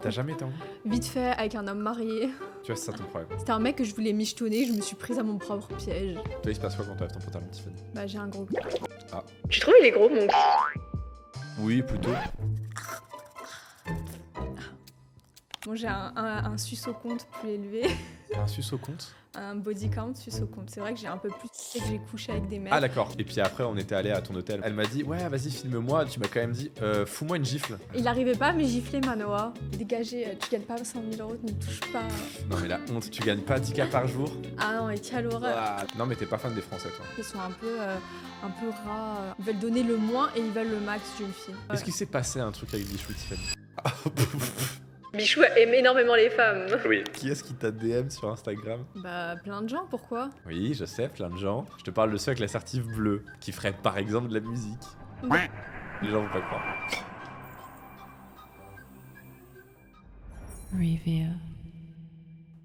T'as jamais été en couple? Vite fait, avec un homme marié. Tu vois, c'est ça ton problème. C'était un mec que je voulais michetonner, je me suis prise à mon propre piège. Toi, il se passe quoi quand tu lèves ton pantalon, Tiffany? Bah, j'ai un gros... Tu trouves il est gros, mon Oui, plutôt. Bon, j'ai un suce au compte plus élevé. Un suce au compte? Un body count suce au compte. C'est vrai que j'ai un peu plus... C'est que j'ai couché avec des mecs. Ah d'accord. Et puis après, on était allé à ton hôtel. Elle m'a dit, ouais, vas-y, filme-moi. Tu m'as quand même dit, fous-moi une gifle. Il arrivait pas à me gifler, Manoa. Dégagez, tu gagnes pas 100 000 €, ne me touche pas. Non mais la honte, tu gagnes pas 10K par jour? Ah non, mais quelle horreur. Ah, non mais t'es pas fan des Français, toi. Ils sont un peu rats. Ils veulent donner le moins et ils veulent le max d'une fille. Est-ce qu'il s'est passé un truc avec Bichou, Tiffany? Bichou aime énormément les femmes. Oui. Qui est-ce qui t'a DM sur Instagram? Bah, plein de gens, pourquoi? Oui, je sais, plein de gens. Je te parle de ceux avec l'assertif bleu, qui feraient par exemple de la musique. Les gens vont pas croire. Reveal.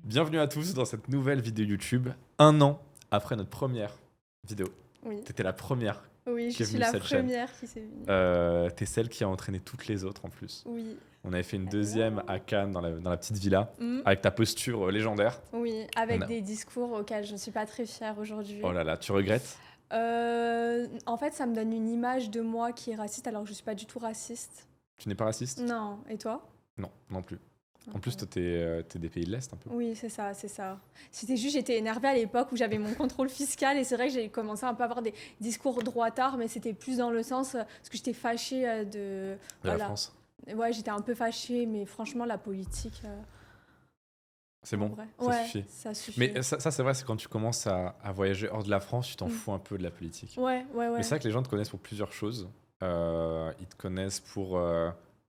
Bienvenue à tous dans cette nouvelle vidéo YouTube, un an après notre première vidéo. Oui, T'étais la première. oui, Qui est je suis venue la cette chaîne. première qui s'est venue. T'es celle qui a entraîné toutes les autres en plus. Oui, On avait fait une deuxième à Cannes, dans la petite villa, Mm. avec ta posture légendaire. oui, avec On a- des discours auxquels je ne suis pas très fière aujourd'hui. Oh là là, tu regrettes? En fait, ça me donne une image de moi qui est raciste alors que je suis pas du tout raciste. Tu n'es pas raciste? Non, et toi? Non, non plus. En plus, toi, t'es des pays de l'Est un peu. Oui, c'est ça, c'est ça. C'était juste, j'étais énervée à l'époque où j'avais mon contrôle fiscal et c'est vrai que j'ai commencé un peu à avoir des discours droitards, mais c'était plus dans le sens parce que j'étais fâchée de... De voilà. la France. Ouais, j'étais un peu fâchée, mais franchement, la politique... C'est bon, vrai. ça Ouais, suffit. ça suffit. Mais ça c'est vrai, c'est quand tu commences à voyager hors de la France, tu t'en Mm. fous un peu de la politique. Ouais. Mais c'est vrai que les gens te connaissent pour plusieurs choses. Ils te connaissent pour...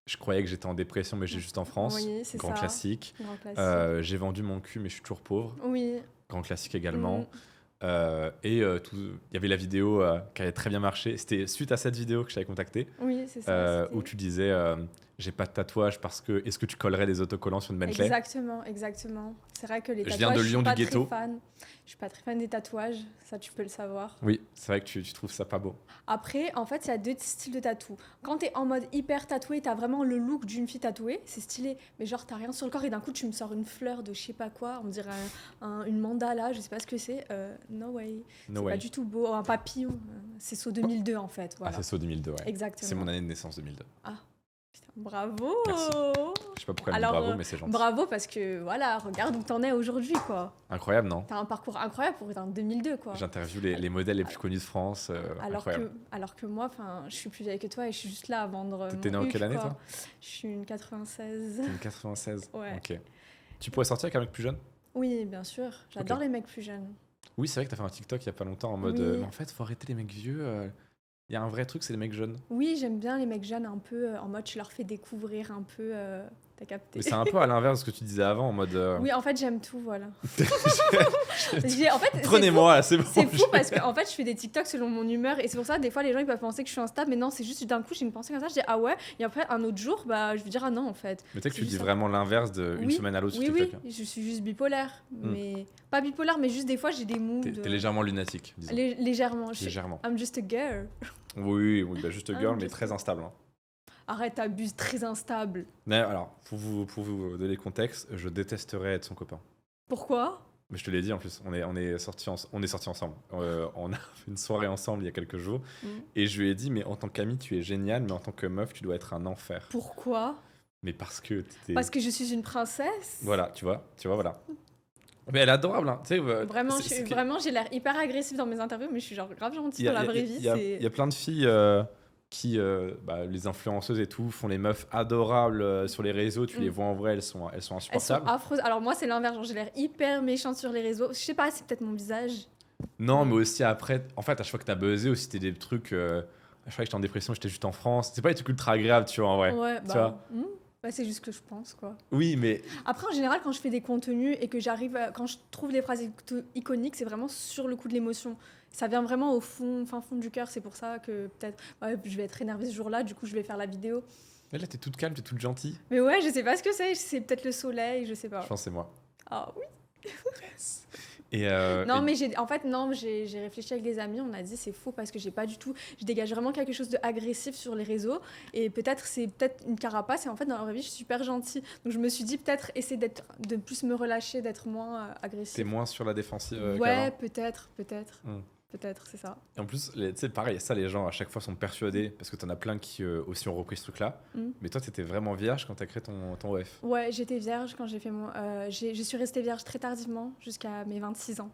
je croyais que j'étais en dépression, mais j'ai juste en France. Oui, c'est Grand ça. classique. Grand classique. J'ai vendu mon cul, mais je suis toujours pauvre. Oui. Grand classique également. Mm. Il y avait la vidéo qui avait très bien marché. C'était suite à cette vidéo que je t'avais contacté, Oui, c'est ça. où tu disais j'ai pas de tatouage parce que est-ce que tu collerais des autocollants sur une Bentley? Exactement, exactement. C'est vrai que les Je tatouages, viens de je suis Lyon, pas du très ghetto. fan. Je suis pas très fan des tatouages, ça tu peux le savoir. Oui, c'est vrai que tu trouves ça pas beau. Après, en fait, il y a deux styles de tatou. Quand t'es en mode hyper tatoué, t'as vraiment le look d'une fille tatouée, c'est stylé. Mais genre, t'as rien sur le corps et d'un coup, tu me sors une fleur de je sais pas quoi, on dirait une mandala, je sais pas ce que c'est. No way. No C'est way. pas du tout beau. Un papillon. C'est saut 2002 en fait. Voilà. Ah, c'est ça 2002, ouais. Exactement. C'est mon année de naissance 2002. Putain, bravo. Merci. Je sais pas pourquoi elle me dit Alors, bravo, mais c'est gentil. Bravo parce que voilà, regarde où t'en es aujourd'hui quoi. Incroyable, non? T'as un parcours incroyable pour être en 2002 quoi. J'interviewe les modèles les plus connus de France. Incroyable. Alors que moi, je suis plus vieille que toi et je suis juste là à vendre. T'es née en quelle année, toi? Je suis une 96. T'es une 96. Ouais. Ok. Tu pourrais sortir avec un mec plus jeune? Oui, bien sûr. J'adore les mecs plus jeunes. Oui, c'est vrai que t'as fait un TikTok il y a pas longtemps en mode Oui. mais en fait, faut arrêter les mecs vieux. Il y a un vrai truc, c'est les mecs jeunes. Oui, j'aime bien les mecs jeunes un peu en mode je leur fais découvrir un peu. T'as capté. Mais c'est un peu à l'inverse de ce que tu disais avant en mode. Oui, en fait, j'aime tout, voilà. En fait, Prenez-moi, c'est bon. c'est fou parce que en fait, je fais des TikTok selon mon humeur et c'est pour ça des fois les gens ils peuvent penser que je suis instable, mais non, c'est juste d'un coup j'ai une pensée comme ça, je dis ah ouais, et après un autre jour, bah je vais dire ah non en fait. Mais tu sais que C'est tu dis juste ça. vraiment l'inverse d'une Oui, semaine à l'autre Oui, sur oui, TikTok. je suis juste bipolaire, mais pas bipolaire, mais juste des fois j'ai des moods. T'es légèrement lunatique, disons. Légèrement. Légèrement. I'm just a girl. Oui, bah, juste Ah, girl, mais just- très instable. Hein. Arrête, t'abuses, très instable. Mais alors, pour vous donner le contexte, je détesterais être son copain. Pourquoi? Mais je te l'ai dit en plus, on est sortis ensemble. On a fait une soirée ensemble il y a quelques jours. Et je lui ai dit, mais en tant qu'ami, tu es génial, mais en tant que meuf, tu dois être un enfer. Pourquoi? Mais parce que t'es... Parce que je suis une princesse. Voilà, tu vois, voilà. Mais elle est adorable, hein. Tu sais, Vraiment, c'est que- vraiment, j'ai l'air hyper agressive dans mes interviews, mais je suis genre grave gentille dans la vraie vie. Il y a plein de filles qui, les influenceuses et tout, font les meufs adorables sur les réseaux. Tu les vois en vrai, elles sont Elles sont insupportables. affreuses. Alors moi, c'est l'inverse. Genre, j'ai l'air hyper méchante sur les réseaux. Je sais pas, c'est peut-être mon visage. Non, mais aussi après, en fait, à chaque fois que t'as buzzé, aussi, c'était des trucs. À chaque fois que j'étais en dépression, j'étais juste en France. C'est pas des trucs ultra agréables, tu vois, en vrai. Ouais, Tu bah. Bah, c'est juste ce que je pense, quoi. Oui, mais Après, en général, quand je fais des contenus et que quand je trouve des phrases iconiques, c'est vraiment sur le coup de l'émotion. Ça vient vraiment au fin fond du cœur. C'est pour ça que peut-être je vais être énervée ce jour-là. Du coup, je vais faire la vidéo. là, t'es toute calme, t'es toute gentille. Mais ouais, je sais pas ce que c'est. C'est peut-être le soleil, je sais pas. Je pense que c'est moi. Ah oui. Non, mais en fait, non, j'ai réfléchi avec des amis, on a dit c'est faux parce que j'ai pas du tout. Je dégage vraiment quelque chose de agressif sur les réseaux et c'est peut-être une carapace et en fait, dans la vraie vie, je suis super gentille. Donc je me suis dit peut-être essayer de plus me relâcher, d'être moins agressive. T'es moins sur la défensive Ouais, qu'avant. peut-être. Hmm. Peut-être, c'est ça. Et en plus, tu sais, pareil, ça, les gens à chaque fois sont persuadés, parce que t'en as plein qui aussi ont repris ce truc-là. Mais toi, t'étais vraiment vierge quand t'as créé ton OF. Ouais, j'étais vierge quand j'ai fait mon. Je suis restée vierge très tardivement, jusqu'à mes 26 ans.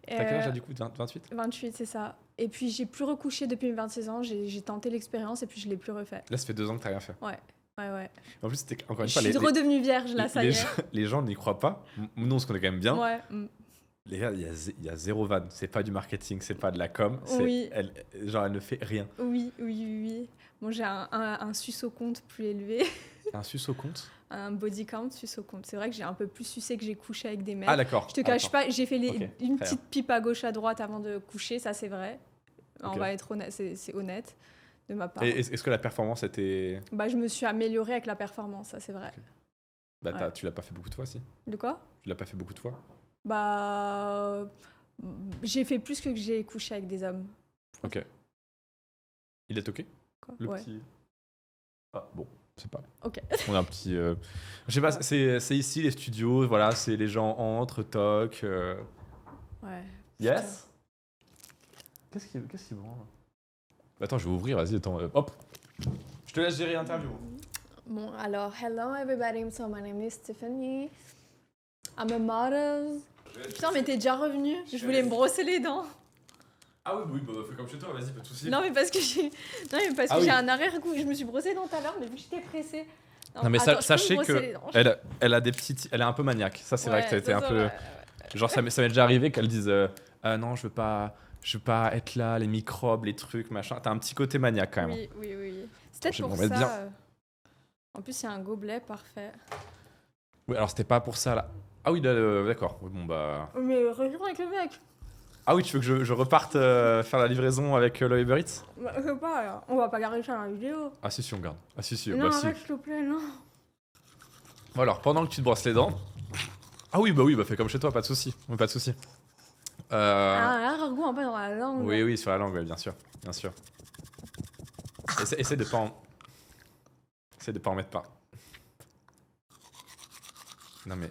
T'as quel âge là, du coup, 28? 28, c'est ça. Et puis j'ai plus recouché depuis mes 26 ans, j'ai tenté l'expérience et puis je l'ai plus refait. Là, ça fait 2 ans que t'as rien fait. Ouais. En plus, c'était encore une Je fois, suis redevenue vierge là, ça y est. les gens n'y croient pas. Nous, on se connaît quand même bien. Ouais. Les gars, il y a zéro vanne. C'est pas du marketing, c'est pas de la com. Oui. Elle ne fait rien. Oui. Bon, j'ai un suce au compte plus élevé. Un suce au compte? Un body count suce au compte. C'est vrai que j'ai un peu plus sucé que j'ai couché avec des mecs. Ah, d'accord. Je te cache pas, j'ai fait Ok, une très petite pipe à gauche à droite avant de coucher, ça c'est vrai. On Ok. va être honnête, c'est honnête de ma part. Et est-ce que la performance était. Bah, je me suis améliorée avec la performance, ça c'est vrai. Ok. Bah, Ouais. tu l'as pas fait beaucoup de fois, si? De quoi? Tu l'as pas fait beaucoup de fois? Bah, j'ai fait plus que j'ai couché avec des hommes. Ok. Il est ok? Quoi. Le Ouais. petit. Ah, bon, c'est pas. Ok. On a un petit. Je sais pas, c'est ici les studios, voilà, c'est les gens entrent, toc. Ouais. Yes? Qu'est-ce qu'il branle? Attends, je vais ouvrir, vas-y, attends. Hop! Je te laisse gérer l'interview. Bon, alors, hello everybody, so my name is Tiffany. I'm a model. Putain, mais t'es déjà revenu? Je voulais me brosser les dents. Ah oui, bah, fais comme chez toi, vas-y, pas de soucis. Non, mais parce que j'ai Ah oui. un arrière-goût. Je me suis brossé les dents tout à l'heure, mais vu que j'étais pressée. Non, mais attends, je peux me sachez brosser que les dents. elle a des petites. Elle est un peu maniaque. Ça, c'est vrai que ça a été un peu. ouais. Genre, ça m'est déjà arrivé qu'elle dise ah non, je veux pas être là, les microbes, les trucs, machin. T'as un petit côté maniaque quand même. Oui. C'est peut-être Je vais pour me remettre ça. bien. En plus, il y a un gobelet parfait. Oui, alors c'était pas pour ça là. Ah oui, d'accord. Oui, bon bah. Mais reviens avec le mec. Ah oui, tu veux que je reparte faire la livraison avec le Uber Eats? Bah, je sais pas, alors. On va pas garder ça dans la vidéo. Ah si, on garde. Ah si, Non, bah si. arrête, s'il te plaît, non. Bon, alors, pendant que tu te brosses les dents. Ah oui, bah fais comme chez toi, pas de souci. Pas de souci. Un arrière-goût un peu dans la langue. Oui, sur la langue, ouais, bien sûr. Essaie de pas en mettre pas. Non mais.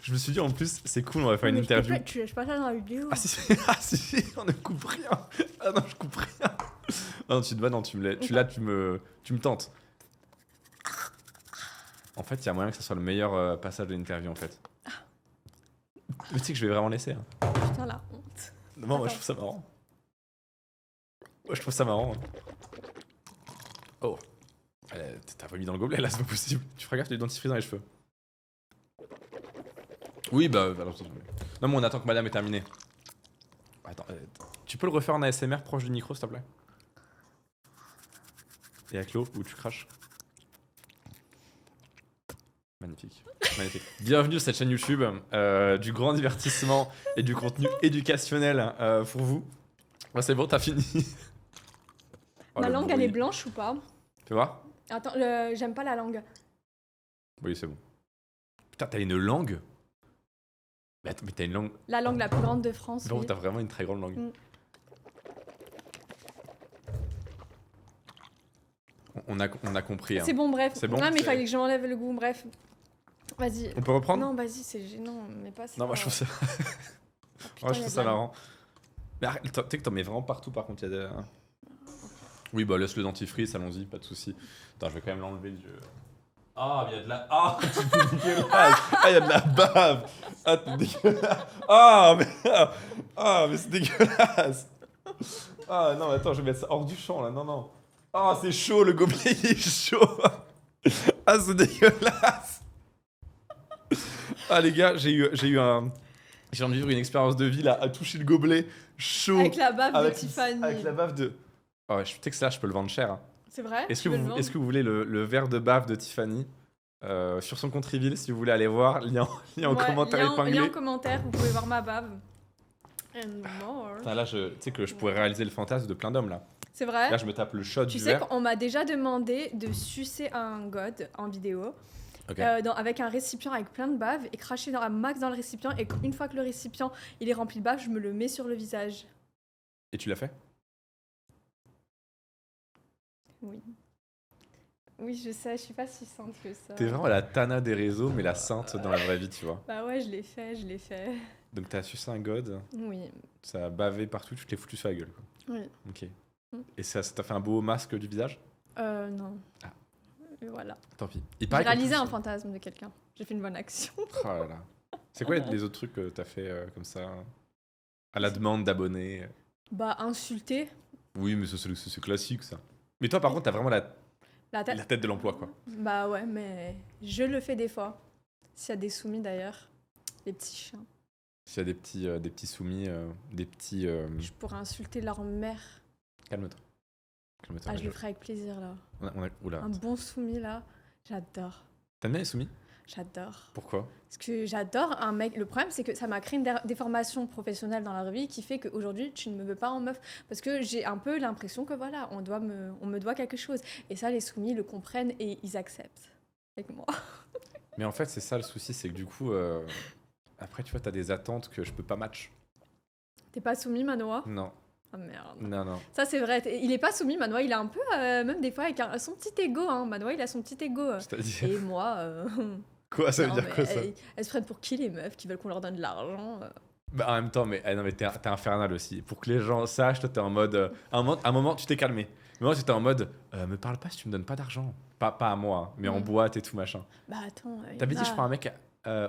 Je me suis dit en plus, c'est cool, on va faire une Mais interview. tu laisses pas ça dans la vidéo. Ah si, on ne coupe rien. Ah non, je coupe rien. Ah non, tu me tentes. En fait, il y a moyen que ça soit le meilleur passage de l'interview en fait. Mais tu sais que je vais vraiment laisser. Hein. Putain, la honte. Non, moi je trouve ça marrant. Moi je trouve ça marrant. Oh. T'as pas mis dans le gobelet là, c'est pas possible. Tu feras gaffe, t'as du dentifrice dans les cheveux. Oui, bah. Non, mais on attend que madame ait terminé. Attends, tu peux le refaire en ASMR proche du micro, s'il te plaît? Et avec l'eau, où tu craches. Magnifique. Bienvenue sur cette chaîne YouTube, du grand divertissement et du contenu éducationnel pour vous. Bah, c'est bon, t'as fini. Oh, Ma le langue, elle bruit. est blanche ou pas? Tu vois? Attends, j'aime pas la langue. Oui, c'est bon. Putain, t'as une langue? Mais attends, mais t'as une langue. La langue la plus grande de France. Non, oui. t'as vraiment une très grande langue. Mm. On a compris. Hein. C'est bon, bref. C'est bon, Non, mais il c'est- fallait que j'enlève le goût, bref. Vas-y. On peut reprendre? Non, vas-y, c'est gênant, mais pas ça. Non, moi je trouve ça. Putain, Moi, je y a trouve de ça la- marrant. Mais arrête, tu sais que t'en mets vraiment partout par contre. Il y a des... Oui, bah laisse le dentifrice, allons-y, pas de soucis. Attends, je vais quand même l'enlever du. Ah, il y a de la. Ah, c'est dégueulasse! Ah, il y a de la bave! Ah, t'es dégueulasse! Mais c'est dégueulasse! Ah, non, attends, je vais mettre ça hors du champ là, non. Ah, c'est chaud, le gobelet il est chaud! Ah, c'est dégueulasse! Ah, les gars, j'ai eu un. Je viens de vivre une expérience de vie là, à toucher le gobelet chaud. Avec la bave avec- de Tiffany. Avec la bave de. Oh, ouais, je sais que ça, je peux le vendre cher. Hein. C'est vrai? Est-ce Tu que, veux le est-ce que vous voulez le verre de bave de Tiffany sur son compte reveal si vous voulez aller voir, lien en vendre? commentaire lien épinglé. en commentaire, vous pouvez voir ma bave. And more. Putain, là, tu sais que je pourrais réaliser le fantasme de plein d'hommes là. C'est vrai? Là, je me tape le shot Tu du sais verre. qu'on m'a déjà demandé de sucer un god en vidéo. Ok. avec un récipient avec plein de bave et cracher un max dans le récipient. Et une fois que le récipient il est rempli de bave, je me le mets sur le visage. Et tu l'as fait? Oui. Oui, je sais, je suis pas si sainte que ça. T'es vraiment la Tana des réseaux, mais la sainte dans la vraie vie, tu vois. Bah ouais, je l'ai fait, je l'ai fait. Donc t'as sucé un god, Oui, ça a bavé partout, tu te l'es foutu sur la gueule. Quoi. oui. Ok. Mm. Et ça t'a fait un beau masque du visage? Non. Ah. Et voilà. Tant pis. Il J'ai paraît qu'en réalisé plus- un fantasme de quelqu'un. J'ai fait une bonne action. Oh là là. C'est quoi les autres trucs que t'as fait comme ça? À la demande d'abonnés? Bah, insulter. Oui, mais c'est classique ça. Mais toi, par contre, t'as vraiment La tête. la tête de l'emploi, quoi. Bah ouais, mais je le fais des fois. S'il y a des soumis d'ailleurs, les petits chiens. S'il y a des petits soumis, des petits. Je pourrais insulter leur mère. Calme-toi. Calme-toi. Ah, je le ferai avec plaisir là. Oula. Un bon soumis là, j'adore. T'aimes bien les soumis? J'adore. Pourquoi? Parce que j'adore un mec. Le problème, c'est que ça m'a créé une déformation professionnelle dans la vie qui fait qu'aujourd'hui, tu ne me veux pas en meuf. Parce que j'ai un peu l'impression que voilà, on me doit quelque chose. Et ça, les soumis le comprennent et ils acceptent avec moi. Mais en fait, c'est ça le souci, c'est que du coup, après, tu vois, t'as des attentes que je peux pas match. T'es pas soumis, Manoa? Non, Ah merde. non. Ça, c'est vrai. Il est pas soumis, Manoa. Il a un peu, même des fois, avec son petit ego. Hein. Manoa, il a son petit ego. C'est-à-dire. Et moi. Quoi, ça veut non, dire mais quoi, ça? elles se prennent pour qui les meufs qui veulent qu'on leur donne de l'argent? Bah, en même temps, mais, non, mais t'es infernal aussi. Pour que les gens sachent, toi, t'es en mode. À un moment, tu t'es calmé. Mais moi, j'étais en mode. Me parle pas si tu me donnes pas d'argent. Pas à moi, hein, mais en Mm. boîte et tout machin. Bah attends. T'avais y en dit, je a- crois, un mec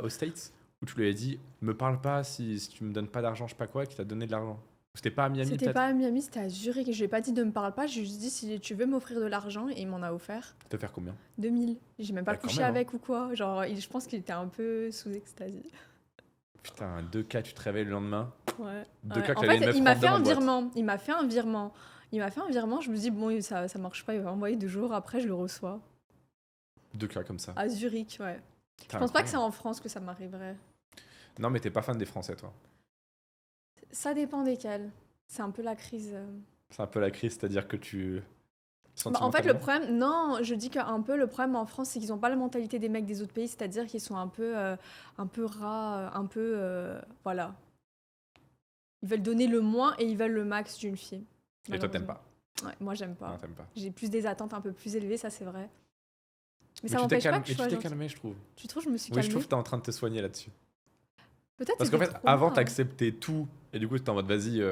aux States où tu lui as dit me parle pas si tu me donnes pas d'argent, je sais pas quoi, et qu'il t'a donné de l'argent. C'était pas à Miami, C'était peut-être? pas à Miami, c'était à Zurich. Et je lui ai pas dit de me parle pas. Je lui ai juste dit si tu veux m'offrir de l'argent. Et il m'en a offert Te faire combien? 2000. J'ai même pas Bah, quand couché même, hein. avec ou quoi. Genre, je pense qu'il était un peu sous extasie. Putain, 2K, tu te réveilles le lendemain. Ouais. 2K, Ouais. que En t'avais fait, une il m'a meuf fait un random en boîte. virement. Il m'a fait un virement. Je me dis, bon, ça marche pas. Il va envoyer 2 jours après, je le reçois. 2K comme ça. À Zurich, ouais. Putain, Je pense pas que c'est incroyable. en France que ça m'arriverait. Non, mais t'es pas fan des Français, toi. Ça dépend desquels. C'est un peu la crise. C'est un peu la crise, c'est-à-dire que tu. Bah, en fait, le problème, non, je dis qu'un peu le problème en France, c'est qu'ils n'ont pas la mentalité des mecs des autres pays, c'est-à-dire qu'ils sont un peu rats, voilà. Ils veulent donner le moins et ils veulent le max d'une fille. Et toi, t'aimes pas? Ouais, moi, j'aime pas. Non, t'aimes pas. J'ai plus des attentes un peu plus élevées, ça c'est vrai. Mais ça tu t'es m'empêche pas calmé, que je mais sois tu t'es gentille. calmé, je trouve. Tu trouves, je me suis Oui, je calmée. trouve que t'es en train de te soigner là-dessus. Peut-être Parce qu'en c'est fait, des avant, traumas. t'acceptais tout, et du coup, t'étais en mode, vas-y,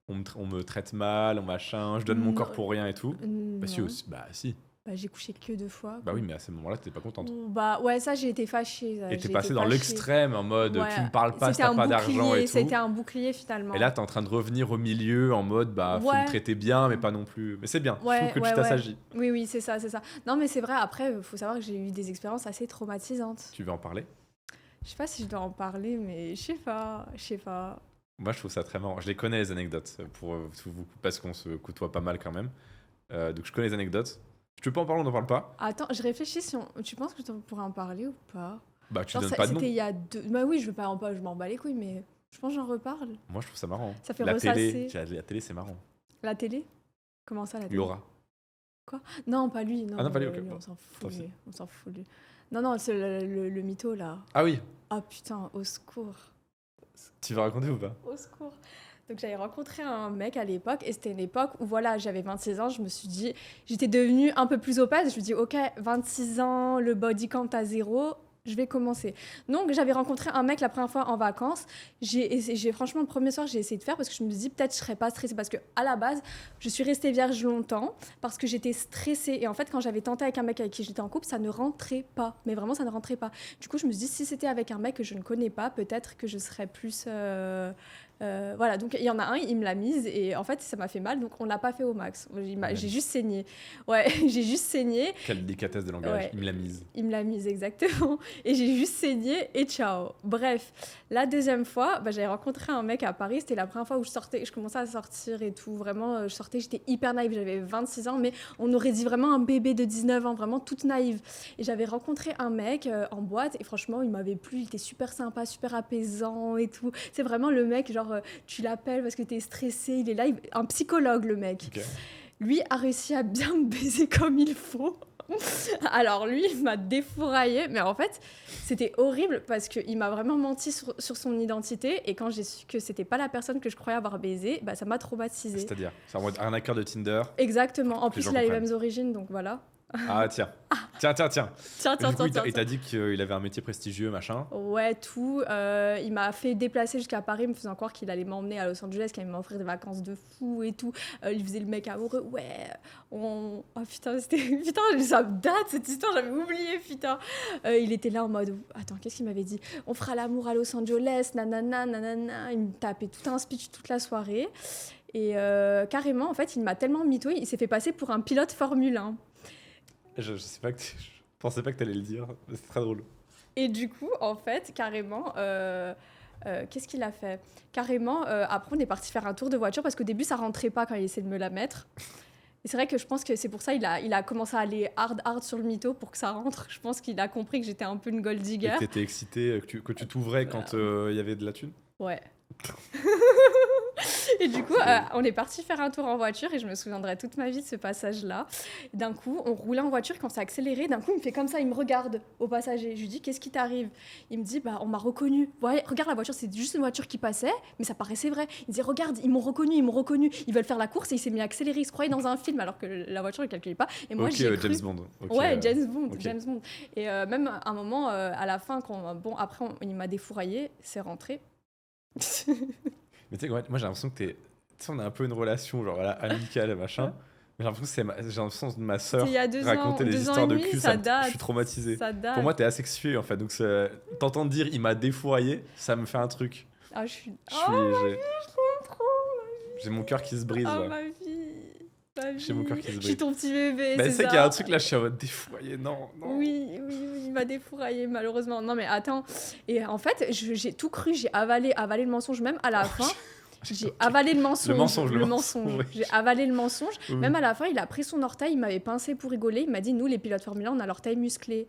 on me traite mal, on machin, je donne mon Non. corps pour rien et tout. Bah si, Non. aussi. Bah si. Bah, j'ai couché que 2 fois. Bah oui, mais à ce moment-là, t'étais pas contente. Bah ouais, ça j'ai été fâchée. Et t'es passé dans l'extrême en mode, Ouais, tu me parles pas si c'était t'as un pas d'argent bouclier, et tout. C'était un bouclier finalement. Et là, t'es en train de revenir au milieu en mode, bah, faut Ouais. me traiter bien, mais pas non plus. Mais c'est bien, je Ouais, trouve que ouais, tu t'assagis. Oui, c'est ça, c'est ça. Non, mais c'est vrai, après, faut savoir que j'ai eu des expériences assez traumatisantes. Tu veux en parler? Je sais pas si je dois en parler, mais je sais pas. Moi, je trouve ça très marrant. Je les connais, les anecdotes, parce qu'on se côtoie pas mal quand même. Donc, je connais les anecdotes. Tu veux pas en parler, on n'en parle pas. Attends, je réfléchis si tu penses que tu pourrais en parler ou pas? Bah, tu Genre, donnes ça- pas de nom. c'était il y a 2... Bah oui, je veux pas en parler, je m'en bats les couilles, mais je pense que j'en reparle. Moi, je trouve ça marrant. Ça fait La ressasser. télé, c'est marrant. La télé? Comment ça, la télé? Laura. Non, pas lui. Ah non, pas lui, ok, lui, bon. on s'en fout, Tant pis. lui. On s'en fout, lui. Non, c'est le mytho, là. Ah oui, Ah putain, au secours. tu vas raconter ou pas? Au secours. Donc j'avais rencontré un mec à l'époque et c'était une époque où voilà, j'avais 26 ans, je me suis dit, j'étais devenue un peu plus obèse, je me dis OK, 26 ans, le body count à 0, je vais commencer. Donc j'avais rencontré un mec la première fois en vacances, franchement le premier soir, j'ai essayé de faire parce que je me dis peut-être je serais pas stressée parce que à la base, je suis restée vierge longtemps parce que j'étais stressée et en fait quand j'avais tenté avec un mec avec qui j'étais en couple, ça ne rentrait pas. Mais vraiment ça ne rentrait pas. Du coup, je me suis dit si c'était avec un mec que je ne connais pas, peut-être que je serais plus voilà, donc il y en a un, il me l'a mise et en fait ça m'a fait mal, donc on l'a pas fait au max. J'ai juste saigné. Ouais, j'ai juste saigné. Quelle délicatesse de langage, Ouais. il me l'a mise. Il me l'a mise exactement et j'ai juste saigné et ciao. Bref, la deuxième fois, j'avais rencontré un mec à Paris, c'était la première fois où je commençais à sortir et tout. Vraiment, je sortais, j'étais hyper naïve, j'avais 26 ans, mais on aurait dit vraiment un bébé de 19 ans, vraiment toute naïve. Et j'avais rencontré un mec en boîte et franchement, il m'avait plu, il était super sympa, super apaisant et tout. C'est vraiment le mec, genre, tu l'appelles parce que t'es stressé, il est là, un psychologue le mec. Ok. Lui a réussi à bien me baiser comme il faut. Alors lui, il m'a défouraillé, mais en fait, c'était horrible parce qu'il m'a vraiment menti sur son identité et quand j'ai su que c'était pas la personne que je croyais avoir baisé, bah ça m'a traumatisée. C'est-à-dire, c'est en mode arnaqueur de Tinder. Exactement. En Les plus, gens il a les comprennent. mêmes origines, donc voilà. Ah, tiens. Tiens. Tiens, Du coup, il t'a dit qu'il avait un métier prestigieux, machin. Ouais, tout. Il m'a fait déplacer jusqu'à Paris, me faisant croire qu'il allait m'emmener à Los Angeles, qu'il allait m'offrir des vacances de fou et tout. Il faisait le mec amoureux. Ouais, Oh putain, putain, ça me date cette histoire, j'avais oublié, putain. Il était là en mode. Attends, qu'est-ce qu'il m'avait dit? On fera l'amour à Los Angeles, nanana, nanana. Il me tapait tout un speech toute la soirée. Et carrément, en fait, il m'a tellement mytho, il s'est fait passer pour un pilote Formule 1. Je sais pas je pensais pas que t'allais le dire, mais c'est très drôle. Et du coup, en fait, carrément, qu'est-ce qu'il a fait? Carrément, après, on est parti faire un tour de voiture parce qu'au début, ça rentrait pas quand il essayait de me la mettre. Et c'est vrai que je pense que c'est pour ça il a commencé à aller hard sur le mytho pour que ça rentre. Je pense qu'il a compris que j'étais un peu une gold Et digger. que t'étais excité, que tu t'ouvrais quand il y avait de la thune. Ouais. Et du coup, on est parti faire un tour en voiture et je me souviendrai toute ma vie de ce passage-là. D'un coup, on roulait en voiture, quand ça a accéléré, d'un coup, il me fait comme ça, il me regarde au passager. Je lui dis, qu'est-ce qui t'arrive? Il me dit, bah, on m'a reconnu. Ouais, regarde la voiture, c'est juste une voiture qui passait, mais ça paraissait vrai. Il dit, regarde, ils m'ont reconnu. Ils veulent faire la course et il s'est mis à accélérer. Il se croyait dans un film alors que la voiture ne calculait pas. Et moi, Ok, j'ai cru... James Bond. Ok, Ouais, James Bond, ok. James Bond. Et même à un moment, à la fin, après, il m'a défouraillé, c'est rentré. Mais tu sais, moi j'ai l'impression que tu sais, on a un peu une relation, genre voilà, amicale et machin. Mais j'ai l'impression que j'ai l'impression de ma sœur Il y a 2 ans, raconter des 2 ans histoires et de demi, cul, ça je date. suis traumatisé. Ça date. Pour moi, t'es asexué en fait, donc t'entends dire il m'a défouraillé, ça me fait un truc. Ah, je suis... J'ai mon cœur qui se brise Oh, là. ma vie. J'ai mon cœur qui se Je brise. suis ton petit bébé, Mais c'est c'est ça. qu'il y a un truc là, je suis en mode défouraillé, non. Oui, il m'a défouraillé malheureusement. Non mais attends, et en fait, j'ai tout cru, j'ai avalé le mensonge, même à la fin. J'ai avalé le mensonge. Le mensonge, oui. J'ai avalé le mensonge. Oui. Même à la fin, il a pris son orteil, il m'avait pincé pour rigoler. Il m'a dit, nous, les pilotes Formule 1, on a l'orteil musclé.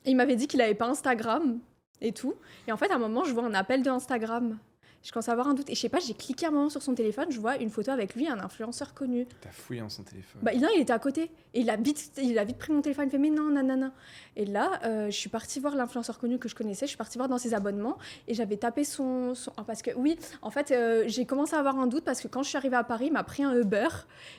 Et il m'avait dit qu'il avait pas Instagram et tout. Et en fait, à un moment, je vois un appel de Instagram. Je commence à avoir un doute. Et je sais pas, j'ai cliqué un moment sur son téléphone, je vois une photo avec lui, un influenceur connu. T'as fouillé dans son téléphone. Bah, non, il était à côté. Et il a vite pris mon téléphone. Il fait, mais non, nanana. Et là, je suis partie voir l'influenceur connu que je connaissais. Je suis partie voir dans ses abonnements. Et j'avais tapé son... Parce que, oui, en fait, j'ai commencé à avoir un doute parce que quand je suis arrivée à Paris, il m'a pris un Uber.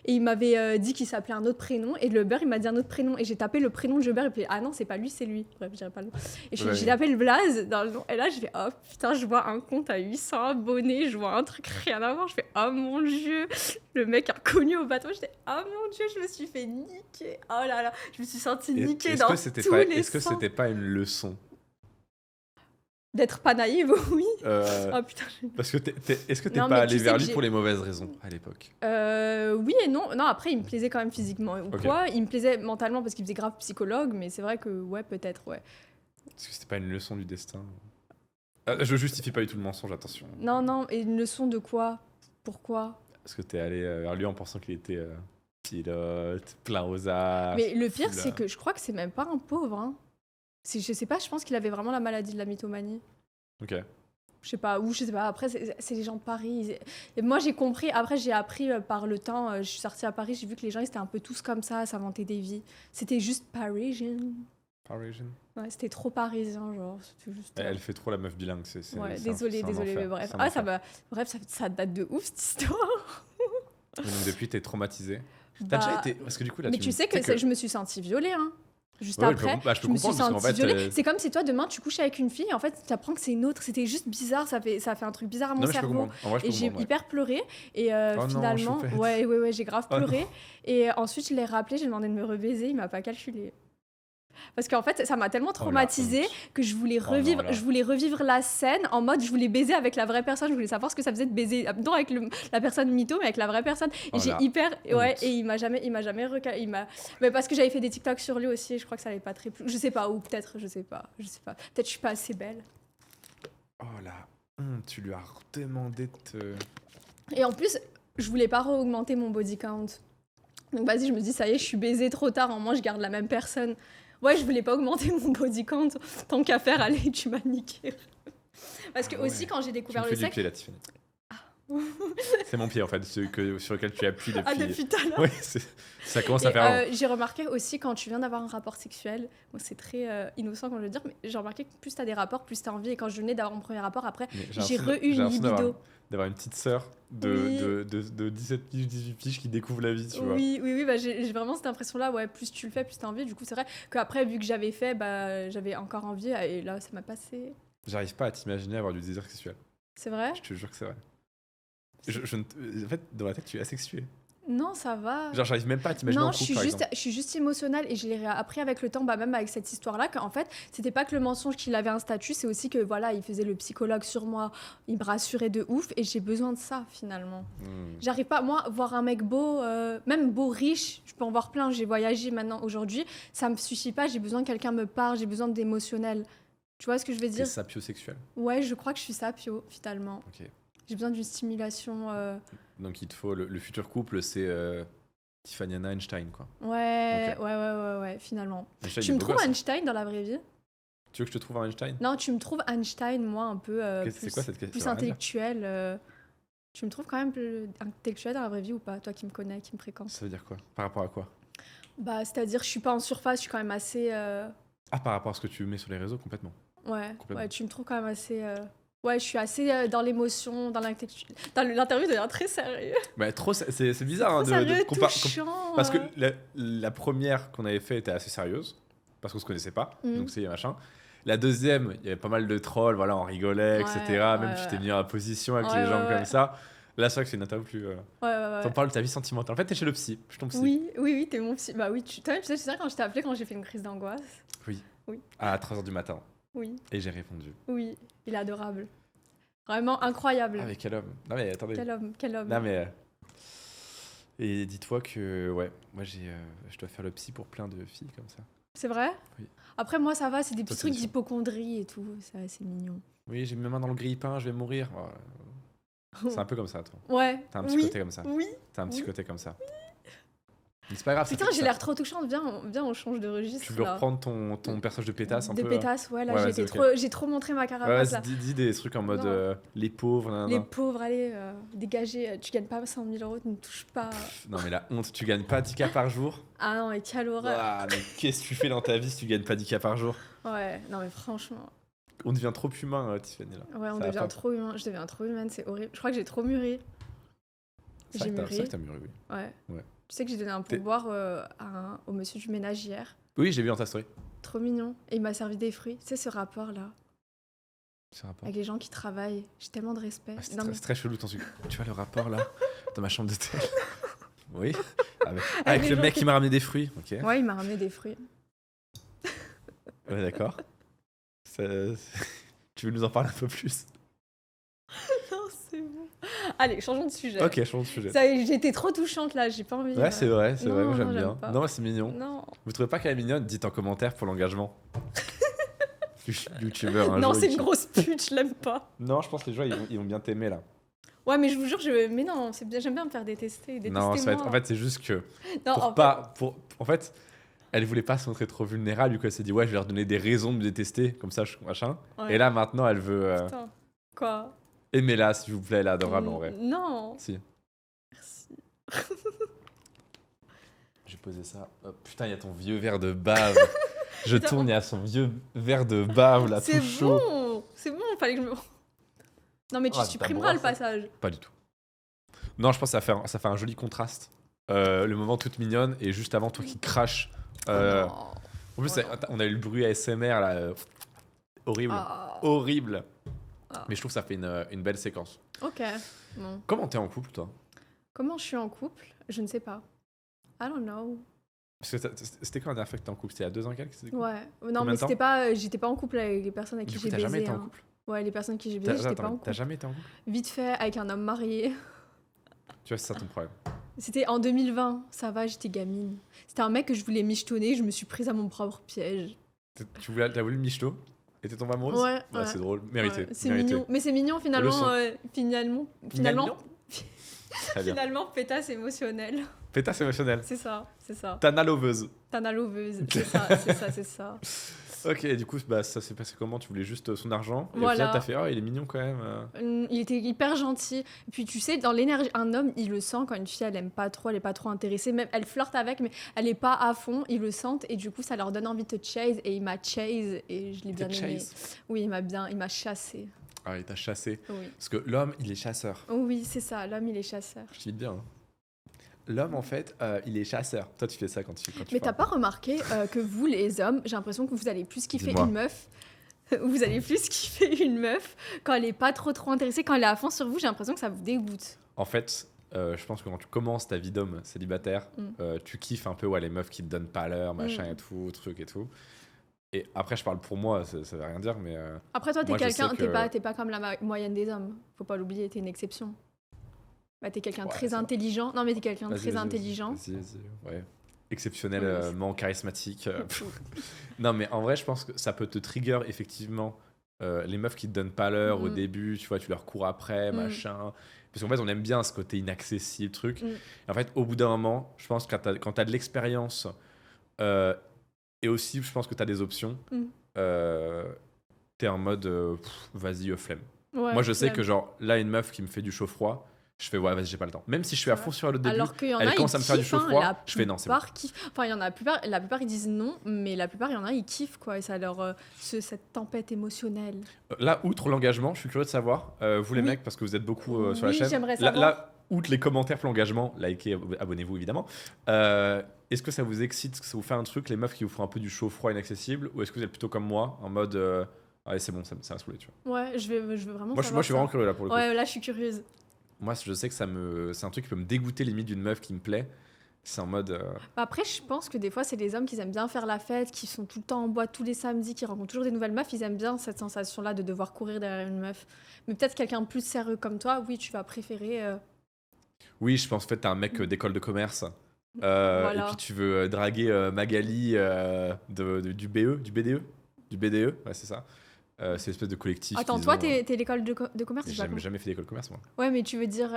Et il m'avait dit qu'il s'appelait un autre prénom. Et le Uber, il m'a dit un autre prénom. Et j'ai tapé le prénom de Uber. Et puis, ah non, c'est pas lui, c'est lui. Bref, je dirais pas le nom. Et j'ai tapé le blaze dans le nom. Et là, je fais, oh putain, je vois un compte à 800 abonnés. Je vois un truc rien à voir. Je fais, oh mon Dieu. Le mec inconnu au bateau. J'étais, oh mon Dieu, je me suis fait niquer. Oh là là, je me suis sentie niquée dans tous les sens. Est-ce que c'était pas une leçon? D'être pas naïve, oui. Oh putain. Parce que est-ce que t'es Non, pas mais allé tu sais vers que lui j'ai- pour les mauvaises raisons à l'époque? Oui et non. Non, après, il me plaisait quand même physiquement ou Ok. quoi. Il me plaisait mentalement parce qu'il faisait grave psychologue, mais c'est vrai que, ouais, peut-être, ouais. Est-ce que c'était pas une leçon du destin? Je justifie pas du tout le mensonge, attention. Non, non, et une leçon de quoi? Pourquoi? Parce que t'es allé vers lui en pensant qu'il était pilote, plein aux arts. Mais le pire, fou, là. c'est que je crois que c'est même pas un pauvre. Hein. Je sais pas, je pense qu'il avait vraiment la maladie de la mythomanie. Ok. Je sais pas, ou je sais pas, après c'est les gens de Paris. Et moi j'ai compris, après j'ai appris par le temps, je suis sortie à Paris, j'ai vu que les gens ils étaient un peu tous comme ça, à s'inventer des vies. C'était juste parisien. Parisian. Ouais, c'était trop parisien, genre. C'était juste. Elle fait trop la meuf bilingue, c'est Ouais, c'est un désolé, enfer, mais bref. c'est un Ah, enfer. bref, ça date de ouf cette histoire. Et donc depuis, t'es traumatisé. Bah, T'as déjà été. Parce que du coup, là, mais tu sais que, je me suis sentie violée, hein. Juste Ouais, après, je peux je me suis comprendre, parce qu'en sentie fait, violée. C'est comme si toi, demain, tu couches avec une fille, et en fait, tu apprends que c'est une autre. C'était juste bizarre, ça fait un truc bizarre à mon Non, mais je peux cerveau. comprendre. En vrai, je Et peux j'ai comprendre, ouais. hyper pleuré. Et non, finalement, choupette. ouais, j'ai grave Oh pleuré. Et ensuite, je l'ai rappelé, j'ai demandé de me rebaiser, il m'a pas calculé. Parce qu'en fait, ça m'a tellement traumatisée que je voulais Oh non, revivre, là. je voulais revivre la scène en mode je voulais baiser avec la vraie personne, je voulais savoir ce que ça faisait de baiser, non avec la personne mytho, mais avec la vraie personne. Et Oh j'ai là, hyper, ouais, honte. et il m'a jamais mais parce que j'avais fait des TikTok sur lui aussi, et je crois que ça allait pas très plus, je sais pas, ou peut-être, je sais pas, peut-être je suis pas assez belle. Oh là, tu lui as demandé de te. Et en plus, je voulais pas augmenter mon body count. Donc vas-y, je me dis ça y est, je suis baisée trop tard, en moins je garde la même personne. Ouais, je voulais pas augmenter mon body count. Tant qu'à faire, allez, tu m'as niqué. Parce que Ah ouais. aussi, quand j'ai Tu me découvert fais le du sexe... pied là, Tiffany. C'est mon pied en fait, sur lequel tu appuies depuis. Ah, depuis tout à l'heure. Oui, ça commence à faire. J'ai remarqué aussi quand tu viens d'avoir un rapport sexuel, bon, c'est très innocent quand je veux dire, mais j'ai remarqué que plus t'as des rapports, plus t'as envie. Et quand je venais d'avoir mon premier rapport, après, Mais j'ai l'impression eu une libido. d'avoir une petite sœur Oui. de 17 piges, 18 piges qui découvre la vie, tu vois. Oui, bah, j'ai vraiment cette impression-là, ouais, plus tu le fais, plus t'as envie. Du coup, c'est vrai qu'après, vu que j'avais fait, bah, j'avais encore envie, et là, ça m'a passé. J'arrive pas à t'imaginer avoir du désir sexuel. C'est vrai? Je te jure que c'est vrai. En fait, dans la tête, tu es asexué. Non, ça va. Genre, j'arrive même pas à t'imaginer en Non, couple, par exemple. je suis juste émotionnelle et je l'ai appris avec le temps, bah, même avec cette histoire-là, qu'en fait, c'était pas que le mensonge qu'il avait un statut, c'est aussi que voilà, il faisait le psychologue sur moi, il me rassurait de ouf et j'ai besoin de ça finalement. J'arrive pas, moi, voir un mec beau, même beau, riche, je peux en voir plein, j'ai voyagé maintenant aujourd'hui, ça me suffit pas, j'ai besoin que quelqu'un me parle, j'ai besoin d'émotionnel. Tu vois ce que je veux T'es dire? sapiosexuel. Ouais, je crois que je suis sapio finalement. Ok. J'ai besoin d'une stimulation. Donc, il te faut. Le futur couple, c'est Tiffany and Einstein, quoi. Ouais, Ok. ouais, finalement. Einstein, Tu il est me beau trouves gosse. Einstein dans la vraie vie? Tu veux que je te trouve un Einstein? Non, tu me trouves Einstein, moi, un peu C'est plus, quoi cette question? plus Ça veut rien dire. intellectuel. Tu me trouves quand même plus intellectuel dans la vraie vie ou pas? Toi qui me connais, qui me fréquente. Ça veut dire quoi? Par rapport à quoi? Bah, c'est-à-dire, je suis pas en surface, je suis quand même assez. Ah, par rapport à ce que tu mets sur les réseaux, complètement. Complètement. Ouais, tu me trouves quand même assez. Ouais, je suis assez dans l'émotion, dans l'intellectuel. L'interview devient très sérieux. Bah, trop, c'est bizarre hein, Trop sérieux, de touchant. parce que la première qu'on avait fait était assez sérieuse, parce qu'on se connaissait pas, Mhm. donc c'est machin. La deuxième, il y avait pas mal de trolls, voilà, on rigolait, etc. Ouais, Même tu t'es mis en position avec Ouais, les gens ouais. comme ça. Là, c'est vrai que c'est une interview plus. Ouais. T'en parles de ta vie sentimentale. En fait, t'es chez le psy, je suis ton psy. Oui, t'es mon psy. Bah oui, toi, tu sais quand je t'ai appelé quand j'ai fait une crise d'angoisse. Oui. Oui. À 3h du matin. Oui, Et j'ai répondu. il est adorable. Vraiment incroyable. Ah, mais quel homme. Non, mais attendez. Quel homme. Non, mais. Et dis-toi que, ouais, moi, je dois faire le psy pour plein de filles comme ça. C'est vrai? Oui. Après, moi, ça va, c'est des Toi, petits c'est trucs sûr. d'hypocondrie et tout. C'est mignon. Oui, j'ai mis ma main dans le grille-pain, je vais mourir. C'est un peu comme ça, toi. Ouais. T'as un petit côté comme ça. Oui. T'as un petit Oui. côté comme ça. Mais c'est pas grave. Putain, j'ai l'air trop touchante. Viens, on change de registre. Tu veux là. reprendre ton personnage de pétasse un De peu pétasse, ouais, là, Ouais, j'ai vas-y, ok. trop montré ma Ouais, carapace. vas-y, là. dis des trucs en mode Non. les pauvres. Les pauvres, allez, dégagez. Tu gagnes pas 100 000 euros, tu ne touches pas. Non, mais la honte, tu gagnes pas 10K par jour. Ah non, mais quelle horreur. Ah, mais qu'est-ce que tu fais dans ta vie si tu gagnes pas 10K par jour? Ouais, non, mais franchement. On devient trop humain, Tiffany, là. Ouais, on Ça va devient pas. trop humain. Je deviens trop humaine, c'est horrible. Je crois que j'ai trop mûri. C'est J'ai vrai mûri. que t'as mûri, oui. Ouais. Ouais. Tu sais que j'ai donné un T'es- pourboire au monsieur du ménage hier. Oui, j'ai vu dans ta story. Trop mignon. Et il m'a servi des fruits. Tu sais, ce rapport-là, C'est un rapport. avec les gens qui travaillent. J'ai tellement de respect. Ah, c'est Non, très, mais- c'est très chelou ton sucre. Tu vois le rapport là dans ma chambre d'hôtel? Oui. Avec les le gens mec qui- qui m'a ramené des fruits. Ok. Ouais, il m'a ramené des fruits. Ouais, d'accord. Tu veux nous en parler un peu plus? Non, c'est bon. Allez, changeons de sujet. Ok, changeons de sujet. Ça y est, j'étais trop touchante là, j'ai pas envie. Ouais, c'est vrai, c'est Non, vrai. Moi, non, j'aime j'aime bien. pas. Non, c'est mignon. Non, Vous trouvez pas qu'elle est mignonne? Dites en commentaire pour l'engagement. Youtubeur un non jour. c'est une grosse pute, je l'aime pas. Non, je pense que les gens ils vont bien t'aimer là. Ouais, mais je vous jure, mais non, c'est bien, j'aime bien me faire détester. Non, ça va être... Détestez-moi. en fait, c'est juste que Non, pour en pas. En fait, elle voulait pas se montrer trop vulnérable, du coup, elle s'est dit, ouais, je vais leur donner des raisons de me détester, comme ça, machin. fait, ouais. Et là, maintenant, elle veut. Putain. Quoi? Aimez-la, s'il vous plaît, elle est adorable en vrai. Non. Si. Merci. J'ai posé ça. Oh, putain, il y a ton vieux verre de bave. Je Putain. tourne, il y a son vieux verre de bave là, C'est tout chaud. bon, c'est bon, fallait que je me. Non, mais tu Ah, supprimeras le t'as brossé. passage. Pas du tout. Non, je pense que ça fait un joli contraste. Le moment toute mignonne et juste avant toi qui crache. Non. En plus, Oh non. on a eu le bruit ASMR là. Horrible. Ah. Horrible. Ah. Mais je trouve que ça fait une belle séquence. Ok. Bon. Comment t'es en couple, toi? Comment je suis en couple? Je ne sais pas. I don't know. Parce que c'était quand la dernière fois que t'es en couple? C'était il y a 2 ans quelques? C'était Ouais. Non, Combien mais de temps c'était pas. J'étais pas en couple avec les personnes avec Du qui coup, j'ai t'as baisé. jamais été en hein. couple? Ouais, les personnes qui j'ai baisé, j'étais pas en T'as couple. jamais été en couple? Vite fait, avec un homme marié. Tu vois, c'est ça ton problème. C'était en 2020. Ça va, j'étais gamine. C'était un mec que je voulais michetonner. Je me suis prise à mon propre piège. T'as voulu le michto? Et t'es tombée amoureuse? Ouais, ouais. C'est drôle. Mérité. Ouais, c'est mérité. mignon. Mais c'est mignon finalement. Leçon. Finalement. Mignon Très bien. Finalement, pétasse émotionnelle. Pétasse émotionnelle. C'est ça, c'est ça. Tana loveuse. Tana loveuse, c'est ça, c'est ça, c'est ça. Ok, et du coup, bah, ça s'est passé comment? Tu voulais juste son argent? Et au Voilà. final, t'as fait, oh, il est mignon quand même. Il était hyper gentil. Et puis tu sais, dans l'énergie, un homme, il le sent quand une fille, elle aime pas trop, elle est pas trop intéressée. Même elle flirte avec, mais elle est pas à fond. Ils le sentent et du coup, ça leur donne envie de te chase. Et il m'a chase et je l'ai Il t'a bien aimé. chase. Oui, il m'a chassé. Ah, il t'a chassé. Oui. Parce que l'homme, il est chasseur. Oui, c'est ça. L'homme, il est chasseur. Je t'imite bien. Hein. L'homme, en fait, il est chasseur. Toi, tu fais ça quand tu Mais t'as parles. pas remarqué que vous, les hommes, j'ai l'impression que vous allez plus kiffer Dis-moi. une meuf. Vous allez plus kiffer une meuf quand elle est pas trop intéressée, quand elle est à fond sur vous. J'ai l'impression que ça vous dégoûte. En fait, je pense que quand tu commences ta vie d'homme célibataire, Mm. tu kiffes un peu ouais, les meufs qui te donnent pas l'heure, machin et tout, truc et tout. Et après, je parle pour moi, ça veut rien dire, mais Après, toi, t'es Moi, je quelqu'un, sais que- t'es pas comme la moyenne des hommes. Faut pas l'oublier, t'es une exception. Bah, t'es quelqu'un de Ouais, très ça va. intelligent. Non, mais t'es quelqu'un de Vas-y, très vas-y, intelligent. Vas-y, ouais. Exceptionnellement charismatique. Fou. Non, mais en vrai, je pense que ça peut te trigger effectivement les meufs qui te donnent pas l'heure au Mm. début, tu vois, tu leur cours après, Mm. machin. Parce qu'en fait, on aime bien ce côté inaccessible, truc. Mm. Et en fait, au bout d'un moment, je pense que quand t'as de l'expérience et aussi, je pense que t'as des options, Mm. t'es en mode vas-y, flemme. Ouais, Moi, je sais flemme. que, genre, là, une meuf qui me fait du chaud-froid, je fais ouais, vas-y, j'ai pas le temps. Même si je suis à C'est fond sur elle au début, Alors qu'il y en elle a, ils commence à me faire du kiffent, hein, chaud-froid, la je fais non, c'est bon. plupart kiffent. Enfin, il y en a la plupart ils disent non, mais la plupart il y en a ils kiffent quoi, et ça leur cette tempête émotionnelle. Là, outre l'engagement, je suis curieux de savoir, vous les Oui. mecs, parce que vous êtes beaucoup sur la Oui, chaîne. j'aimerais Là, savoir. là, outre les commentaires pour l'engagement, likez, abonnez-vous évidemment. Est-ce que ça vous excite, que ça vous fait un truc, les meufs qui vous font un peu du chaud-froid inaccessible, ou est-ce que vous êtes plutôt comme moi, en mode allez, c'est bon, ça m'a saoulé, tu vois. Ouais, je veux vraiment Moi, savoir je suis vraiment ça. curieux là pour le coup. Ouais, là je suis curieuse. Moi, je sais que c'est un truc qui peut me dégoûter limite d'une meuf qui me plaît. C'est en mode. Après, je pense que des fois, c'est les hommes qui aiment bien faire la fête, qui sont tout le temps en boîte tous les samedis, qui rencontrent toujours des nouvelles meufs. Ils aiment bien cette sensation-là de devoir courir derrière une meuf. Mais peut-être quelqu'un de plus sérieux comme toi, oui, tu vas préférer. Oui, je pense en fait, t'es un mec d'école de commerce. Voilà. Et puis tu veux draguer Magali du BE, du BDE. Du BDE, ouais, c'est ça. C'est l'espèce de collectif. Attends, qu'ils toi, ont, t'es l'école de commerce, J'ai je sais pas jamais fait d'école de commerce, moi. comment. Ouais, mais tu veux dire.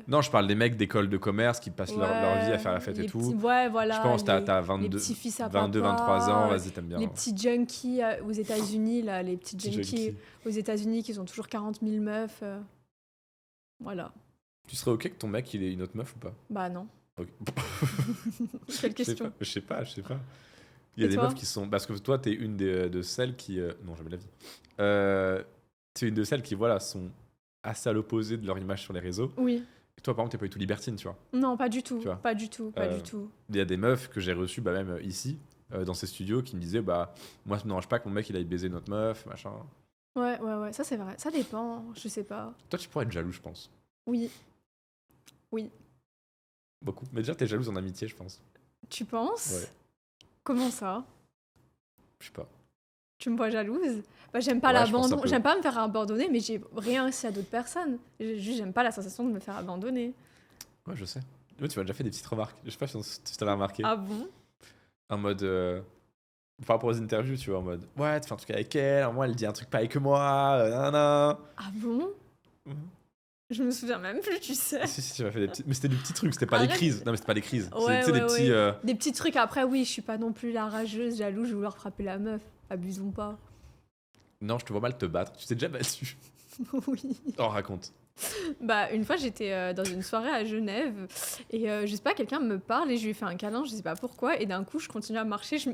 Non, je parle des mecs d'école de commerce qui passent leur vie à faire la fête et les tout. petits- ouais, voilà. Je pense que t'as les 22, petits fils à 22 papa, 23 ans, vas-y, t'aimes bien. Les petits junkies aux États-Unis, là, les petits Petit junkies junkie. aux États-Unis qui ont toujours 40 000 meufs. Voilà. Tu serais ok que ton mec il ait une autre meuf ou pas? Bah non. Ok. Quelle Je sais question. pas, je sais pas. Il y a Et des toi meufs qui sont. Parce que toi, t'es une de celles qui. Non, jamais la vie. T'es une de celles qui, voilà, sont assez à l'opposé de leur image sur les réseaux. Oui. Et toi, par exemple, t'es pas du tout libertine, tu vois. Non, pas du tout. Tu vois. Pas du tout. Pas Euh, du tout. Il y a des meufs que j'ai reçues, bah, même ici, dans ces studios, qui me disaient, bah, moi, ça me dérange pas que mon mec il aille baiser notre meuf, machin. Ouais, ouais, ouais. Ça, c'est vrai. Ça dépend. Je sais pas. Toi, tu pourrais être jaloux, je pense. Oui. Beaucoup. Mais déjà, t'es jalouse en amitié, je pense. Tu penses Ouais. Comment ça Je sais pas. Tu me vois jalouse? Bah, j'aime pas Ouais, je pense l'abandon. un peu. J'aime pas me faire abandonner, mais j'ai rien aussi à d'autres personnes. Juste, j'aime pas la sensation de me faire abandonner. Ouais, je sais. Ouais, tu m'as déjà fait des petites remarques. Je sais pas si tu t'avais remarqué. Ah bon? En mode. Par rapport aux interviews, tu vois, en mode. Ouais, tu fais un truc avec elle, moi, elle dit un truc pareil que moi, nanana. Ah bon? Mhm. Je me souviens même plus, tu sais. Si, tu m'as fait des petits. Mais c'était des petits trucs, c'était pas des Arrête. crises. Non, mais c'était pas des crises. Ouais, C'était des ouais, petits. ouais. Des petits trucs après, oui, je suis pas non plus la rageuse, jalouse, je vais vouloir frapper la meuf. Abusons pas. Non, je te vois mal te battre. Tu t'es déjà battu. Oui. Oh, raconte. Bah, une fois, j'étais dans une soirée à Genève et je sais pas, quelqu'un me parle et je lui ai fait un câlin, je sais pas pourquoi, et d'un coup, je continue à marcher, je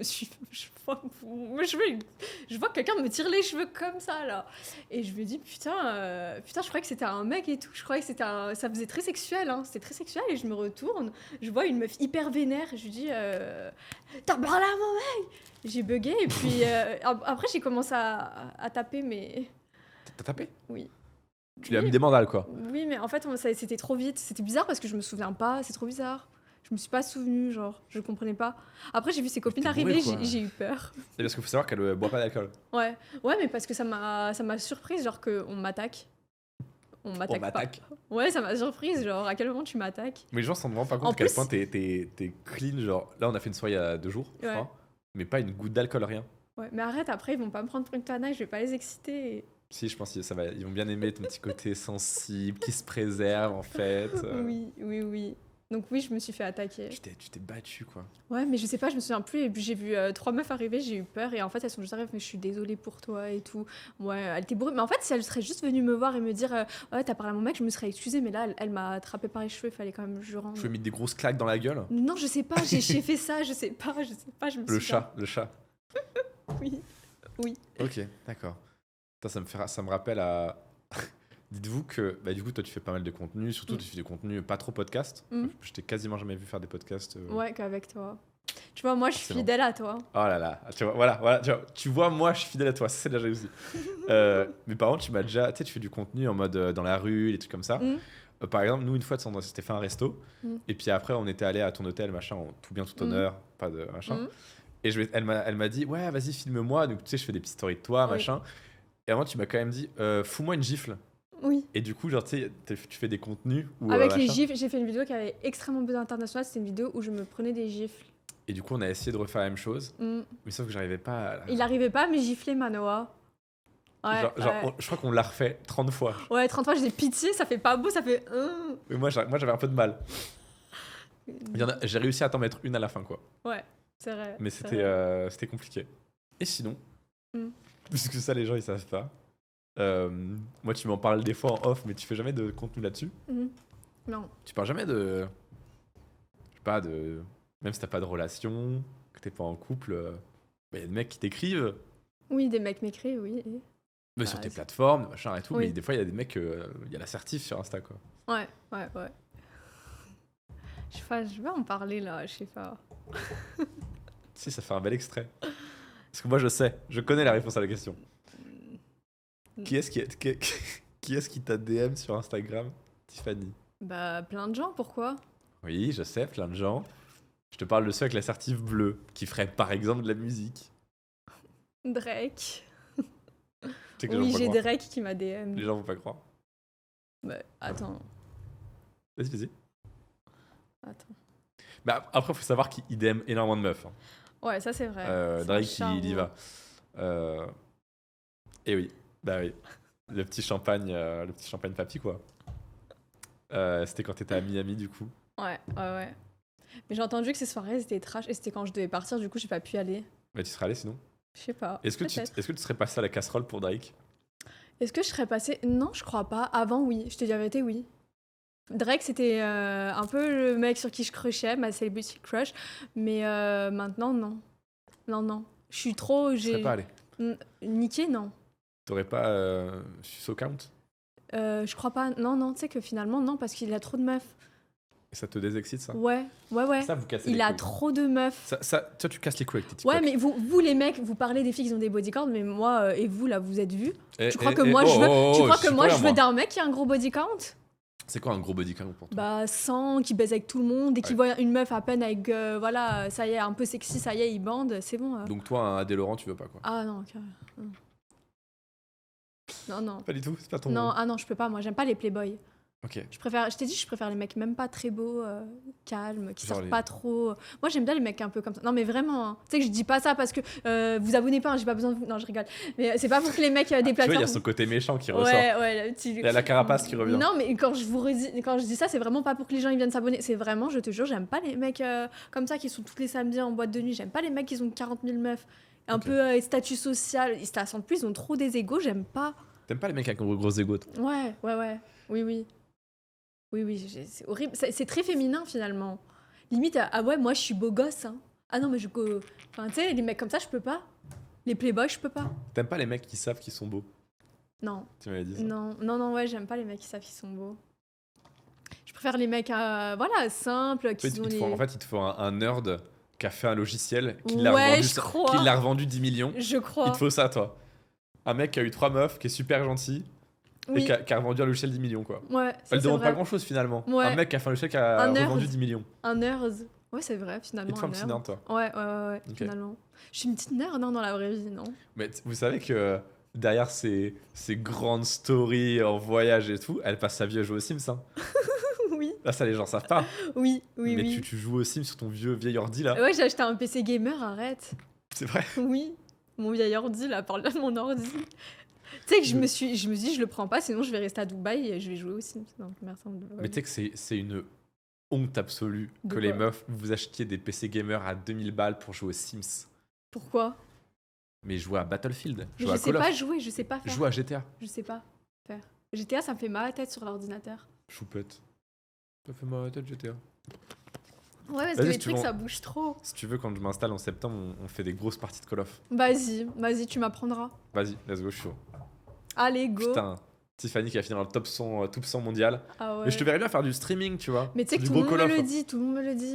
vois que quelqu'un me tire les cheveux comme ça, là. Et je me dis, putain, je croyais que c'était un mec et tout, je croyais que ça faisait très sexuel, hein, c'était très sexuel, et je me retourne, je vois une meuf hyper vénère, je lui dis, t'as parlé à mon mec? J'ai bugué, et puis après, j'ai commencé à taper, mais... T'as tapé? Oui. Tu lui as mis des mandales, quoi. Oui, mais en fait, c'était trop vite. C'était bizarre parce que je me souviens pas. C'est trop bizarre. Je me suis pas souvenue, genre, je comprenais pas. Après, j'ai vu ses copines t'es bourrée, arriver, quoi. j'ai eu peur. Et parce qu'il faut savoir qu'elle boit pas d'alcool. Ouais, mais parce que ça m'a surprise, genre qu'on m'attaque. On On m'attaque pas. m'attaque. Ouais, ça m'a surprise, genre, à quel moment tu m'attaques? Mais les gens s'en rendent pas compte En à quel plus- point t'es clean. Genre, là, on a fait une soirée il y a 2 jours, je Ouais. crois. Mais pas une goutte d'alcool, rien. Ouais, mais arrête, après, ils vont pas me prendre pour une tanaille, je vais pas les exciter. Si, je pense que ça va. Ils vont bien aimer ton petit côté sensible, qui se préserve, en fait. Oui, oui, oui. Donc oui, je me suis fait attaquer. Tu t'es battu, quoi. Ouais, mais je sais pas, je me souviens plus. Et puis j'ai vu 3 meufs arriver, j'ai eu peur. Et en fait, elles sont juste arrivées, mais je suis désolée pour toi et tout. Ouais, elle était bourrée. Mais en fait, si elle serait juste venue me voir et me dire ouais, t'as parlé à mon mec, je me serais excusée. Mais là, elle m'a attrapé par les cheveux, il fallait quand même que je rende. Je lui ai mis des grosses claques dans la gueule. Non, je sais pas, j'ai fait ça, je sais pas, je me Le suis chat. pas- Oui. Ok, d'accord. Putain, ça me rappelle à... Dites-vous que, bah, du coup, toi, tu fais pas mal de contenu. Surtout, tu fais du contenu pas trop podcast. Mm. Je t'ai quasiment jamais vu faire des podcasts. Ouais, qu'avec toi. Tu vois, moi, je suis Excellent. fidèle à toi. Oh là là, tu vois, voilà, tu vois, moi, je suis fidèle à toi. Ça, c'est déjà réussi. Mais par contre, tu m'as déjà... Tu sais, tu fais du contenu en mode dans la rue, des trucs comme ça. Mm. Par exemple, nous, une fois, on s'était fait un resto. Mm. Et puis après, on était allé à ton hôtel, machin, en tout bien, tout honneur, pas de machin. Mm. Et elle m'a dit, ouais, vas-y, filme-moi. Donc, tu sais, je fais des petites stories de toi, Oui. machin. Et avant, tu m'as quand même dit, fous-moi une gifle. Oui. Et du coup, genre, tu sais, tu fais des contenus où, Avec les machin. gifles, j'ai fait une vidéo qui avait extrêmement besoin international. C'était une vidéo où je me prenais des gifles. Et du coup, on a essayé de refaire la même chose. Mm. Mais sauf que j'arrivais pas à... Il arrivait pas à me gifler, Manoa. Ouais, genre, ouais. je crois qu'on l'a refait 30 fois. Ouais, 30 fois, j'ai pitié, ça fait pas beau, ça fait. Mais moi, j'avais un peu de mal. J'ai réussi à t'en mettre une à la fin, quoi. Ouais, c'est vrai. Mais c'est c'était vrai. c'était compliqué. Et sinon, Mm. puisque ça, les gens, ils savent pas. Moi, tu m'en parles des fois en off, mais tu fais jamais de contenu là-dessus. Mhm. Non. Tu parles jamais de... Je sais pas, de... Même si t'as pas de relation, que t'es pas en couple, y a des mecs qui t'écrivent, Oui, des mecs m'écrivent, oui. mais Bah, sur tes c'est- plateformes, machin et tout. Oui. Mais des fois, il y a des mecs, il y a l'assertif sur Insta, quoi. Ouais. Je vais en parler là, je sais pas. Si, ça fait un bel extrait. Parce que moi, je connais la réponse à la question. Qui est-ce qui t'a DM sur Instagram, Tiffany? Bah, plein de gens, pourquoi? Oui, je sais, plein de gens. Je te parle de ceux avec l'assertif bleu, qui feraient par exemple de la musique. Drake. Tu sais que les gens Oui, vont pas j'ai croire. Drake qui m'a DM. Les gens vont pas croire. Bah, attends. Vas-y. Attends. Bah, après, faut savoir qu'il DM énormément de meufs. Hein. Ouais, ça c'est vrai. C'est un Drake, charme, il y va. Et oui, bah oui. Le petit champagne papy, quoi. C'était quand t'étais à Miami, du coup. Ouais. Mais j'ai entendu que ces soirées c'était trash et c'était quand je devais partir, du coup j'ai pas pu aller. Mais tu serais allé sinon. Je sais pas. Est-ce que peut-être. tu serais passé à la casserole pour Drake? Est-ce que je serais passée? Non, je crois pas. Avant, oui. Je te dis la vérité, oui. Drake, c'était un peu le mec sur qui je crushais, ma celebrity crush. Mais maintenant, non. Non. Je suis trop. Tu serais pas allé. Niqué, non. T'aurais pas suce au count? Je crois pas. Non, tu sais que finalement, non, parce qu'il a trop de meufs. Et ça te désexcite, ça? Ouais. Ça, vous cassez les Il a couilles. trop de meufs. Toi, tu casses les couilles avec tes TikTok. Ouais, mais vous les mecs, vous parlez des filles qui ont des bodyguards, mais moi et vous, là, vous êtes vus. Tu Tu crois que moi, je veux d'un mec qui a un gros body count? C'est quoi un gros body count pour toi? Bah, 100, qui baise avec tout le monde, et qui voit une meuf à peine avec, voilà, ça y est, un peu sexy, ça y est, il bande, c'est bon. Donc toi, un Adé Laurent, tu veux pas, quoi? Ah non, non. Pas du tout, c'est pas ton... Non, ah non, je peux pas, moi, j'aime pas les playboys. Ok. Je t'ai dit, je préfère les mecs même pas très beaux, calmes, qui Genre sortent les- pas trop. Moi, j'aime bien les mecs un peu comme ça. Non, mais vraiment, hein. Tu sais que je dis pas ça parce que vous abonnez pas, hein, j'ai pas besoin de vous. Non, je rigole. Mais c'est pas pour que les mecs des Tu vois, plateformes. il y a son côté méchant qui ressort. Ouais, le petit... Il y a la carapace qui revient. Non, mais quand je dis ça, c'est vraiment pas pour que les gens ils viennent s'abonner. C'est vraiment, je te jure, j'aime pas les mecs comme ça qui sont tous les samedis en boîte de nuit. J'aime pas les mecs qui ont 40 000 meufs. Un Ok. peu statut social. Ils se la sentent plus, ils ont trop des égos, j'aime pas. T'aimes pas les mecs avec gros égos, toi? Ouais. Oui, c'est horrible. C'est très féminin finalement. Limite, ah ouais, moi je suis beau gosse. Hein. Ah non, mais enfin, tu sais, les mecs comme ça, je peux pas. Les playboys, je peux pas. T'aimes pas les mecs qui savent qu'ils sont beaux? Non. Tu m'avais dit ça. Non, ouais, j'aime pas les mecs qui savent qu'ils sont beaux. Je préfère les mecs, voilà, simples, qui ont les... En fait, il te faut un nerd qui a fait un logiciel, qui Ouais, l'a revendu, je crois. qui l'a revendu 10 millions. Je crois. Il te faut ça, toi. Un mec qui a eu 3 meufs, qui est super gentil, Oui. et qui a revendu un logiciel 10 millions, quoi. Ouais, ça, Elle c'est demande vrai. pas grand-chose, finalement. Ouais. Un mec qui a fait un logiciel qui a Un nerd. revendu 10 millions. Un nerd. Ouais, c'est vrai, Il finalement. te faut un un petit nerd. nerd, toi. Ouais, Ok. finalement. Je suis une petite nerd, non, dans la vraie vie, non? Mais vous savez que derrière ces grandes stories en voyage et tout, elle passe sa vie à jouer aux Sims. Hein. Oui, Là, ça, les gens savent pas. oui. Mais tu joues aux Sims sur ton vieil ordi, là. Ouais, j'ai acheté un PC gamer, arrête. C'est vrai. Oui, mon vieil ordi, là, parle de mon ordi. Tu sais que je me suis dit, je le prends pas, sinon je vais rester à Dubaï et je vais jouer aux Sims. Donc, merci. Mais tu sais que c'est une honte absolue De que les quoi meufs vous achetiez des PC gamers à 2000 balles pour jouer aux Sims. Pourquoi? Mais jouer à Battlefield, Mais jouer je à sais Call of, pas jouer, je sais pas faire. jouer à GTA. Je sais pas faire. GTA, ça me fait mal à la tête sur l'ordinateur. Choupette. Ça fait mal à la tête GTA. Ouais, parce que Vas-y, les si tu trucs, veux, ça bouge trop. Si tu veux, quand je m'installe en septembre, on fait des grosses parties de Call of. Vas-y, tu m'apprendras. Vas-y, let's go, je suis chaud. Allez, go. Putain, Tiffany qui a fini dans le top 100 mondial. Ah ouais. Mais je te verrais bien faire du streaming, tu vois. Mais tu sais que Du tout le gros monde Call me of. le dit, tout le monde me le dit.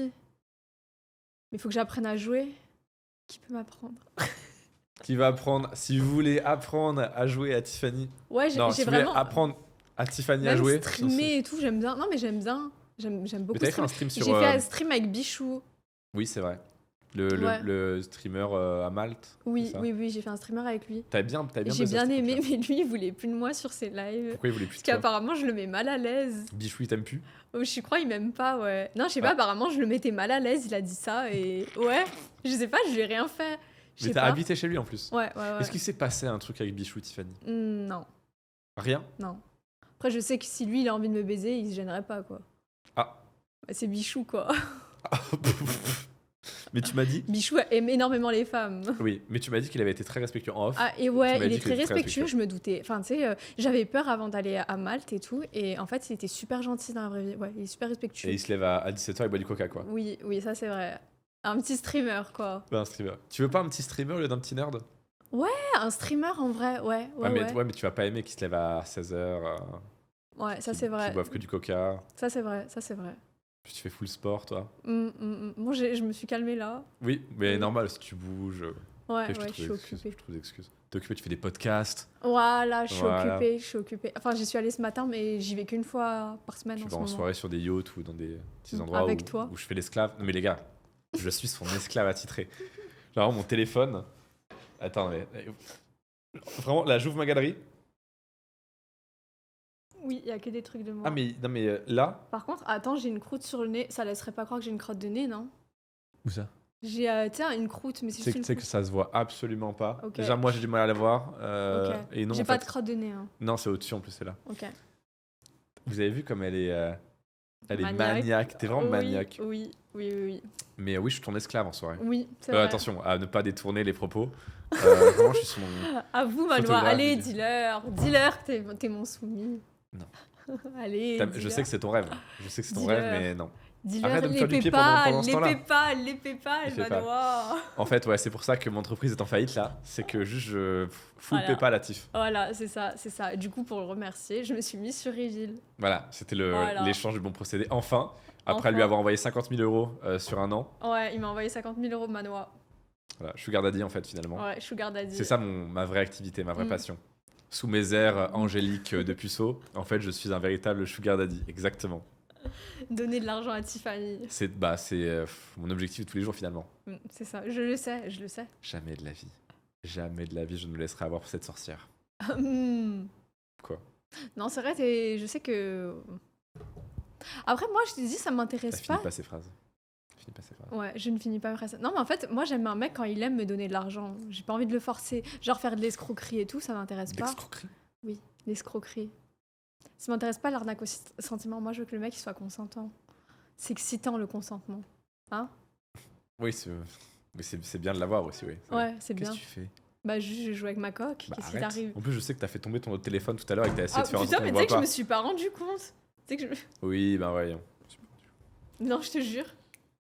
Mais il faut que j'apprenne à jouer. Qui peut m'apprendre? Qui va apprendre, si vous voulez apprendre à jouer à Tiffany. Ouais, Non, j'ai si vous voulez vraiment. apprendre à Tiffany à Même jouer. streamer et tout, j'aime bien. Non, mais j'aime bien. J'aime Mais beaucoup t'avais fait un streamer. stream J'ai sur. fait un stream avec Bichou. Oui, c'est vrai. Ouais. Le streamer à Malte. Oui, c'est ça oui, j'ai fait un streamer avec lui. T'avais bien J'ai baisé bien à cette aimé, époque-là. mais lui, il voulait plus de moi sur ses lives. Pourquoi il voulait plus Parce de toi qu'apparemment, je le mets mal à l'aise. Bichou, il t'aime plus. Oh, je crois, il m'aime pas, ouais. Non, je sais pas, Ah. apparemment, je le mettais mal à l'aise, il a dit ça, et ouais, je sais pas, je lui ai rien fait. Je Mais sais t'as pas. habité chez lui en plus. Ouais, ouais. Est-ce qu'il s'est passé un truc avec Bichou, Tiffany? Non, Rien. non. Après, je sais que si lui, il a envie de me baiser, il se gênerait pas, quoi. Ah. Bah, c'est Bichou, quoi. Mais tu m'as dit. Bichou aime énormément les femmes. Oui, mais tu m'as dit qu'il avait été très respectueux en off. Ah, et ouais, Tu m'as il dit est qu'il très était très respectueux, respectueux. je me doutais. Enfin, tu sais, j'avais peur avant d'aller à Malte et tout, et en fait, il était super gentil dans la vraie vie. Ouais, il est super respectueux. Et il se lève à 17h et boit du coca, quoi. Oui, oui, ça c'est vrai. Un petit streamer, quoi. Ouais, un streamer. Tu veux pas un petit streamer au lieu d'un petit nerd? Un streamer en vrai, ouais. mais tu vas pas aimer qu'il se lève à 16h. Ouais, ça c'est vrai. Qui boive que du coca. Ça c'est vrai, ça c'est vrai. Puis tu fais full sport, toi. Bon, je me suis calmée là. Oui, mais Oui. normal si tu bouges. Ouais, Après, je suis occupée. Je trouve des excuses. T'es occupé, tu fais des podcasts. Voilà, je Voilà. suis occupée. Enfin, j'y suis allée ce matin, mais j'y vais qu'une fois par semaine Tu en vas ce en moment. soirée sur des yachts ou dans des petits endroits Avec où, toi. où je fais l'esclave. Non mais les gars, je suis son esclave attitré. Genre mon téléphone. Attends, mais. Vraiment, là, j'ouvre ma galerie. Oui, il y a que des trucs de moi. Ah, mais non, mais là. Par contre, attends, j'ai une croûte sur le nez. Ça laisserait pas croire que j'ai une crotte de nez, non? Où ça? J'ai, tu sais, une croûte, mais c'est Tu juste sais une que croûte. ça se voit absolument pas. Ok. Déjà, moi, j'ai du mal à la voir. Ok. Et non, J'ai en pas fait- de crotte de nez, hein. Non, c'est au-dessus en plus, c'est là. Ok. Vous avez vu comme elle est. Elle est Maniaque. maniaque. T'es vraiment Oui, maniaque. Oui. Mais oui, je suis ton esclave en soirée. Oui, c'est vrai. Attention à ne pas détourner les propos. Vraiment, je suis son. À vous, Manoir. Photographe, Allez, je dis. dis-leur que t'es mon soumis. Non. Allez, Je dis-leur. sais que c'est ton rêve. Je sais que c'est ton Dis-leur. rêve, mais non. Dis-leur, Arrête de me les faire du pied pépas, pendant ce temps-là. les pépas, Les pépas. Manoir. En fait, ouais, c'est pour ça que mon entreprise est en faillite là. C'est que juste je full Voilà. PayPal Latif. Voilà, c'est ça. Et du coup, pour le remercier, je me suis mise sur Evil. Voilà, c'était Voilà. l'échange du bon procédé. Enfin, après Enfin. lui avoir envoyé 50 000 euros sur un an. Ouais, il m'a envoyé 50 000 euros de Manoir. Voilà, je suis Daddy en fait finalement. Ouais, Sugar Daddy. C'est ça ma vraie activité, ma vraie Mm. passion. Sous mes airs angéliques de puceau, en fait, je suis un véritable Sugar Daddy. Exactement. Donner de l'argent à Tiffany. C'est mon objectif de tous les jours finalement. C'est ça, je le sais. Jamais de la vie. Jamais de la vie je ne me laisserai avoir pour cette sorcière. Hmm. Quoi? Non, c'est vrai, je sais que... Après, moi, je te dis, ça T'as m'intéresse fini pas. pas ces phrases. Finis pas ces phrases. Ouais, je ne finis pas mes phrases. Non, mais en fait, moi, j'aime un mec quand il aime me donner de l'argent. J'ai pas envie de le forcer. Genre faire de l'escroquerie et tout, ça m'intéresse pas. L'escroquerie. Oui, l'escroquerie. Ça m'intéresse pas l'arnaque au sentiment. Moi, je veux que le mec il soit consentant. C'est excitant, le consentement. Hein? Oui, mais c'est bien de l'avoir aussi, oui. Ouais, c'est Qu'est-ce bien. que tu fais? Bah, je joue avec ma coque. Bah, Qu'est-ce qui arrête. t'arrive? En plus, je sais que t'as fait tomber ton autre téléphone tout à l'heure et que t'as essayé Ah de faire putain, un truc mais qu'on tu sais voit que je pas. me suis pas rendu compte. Tu sais que je... Oui, bah ouais. Non, je te jure.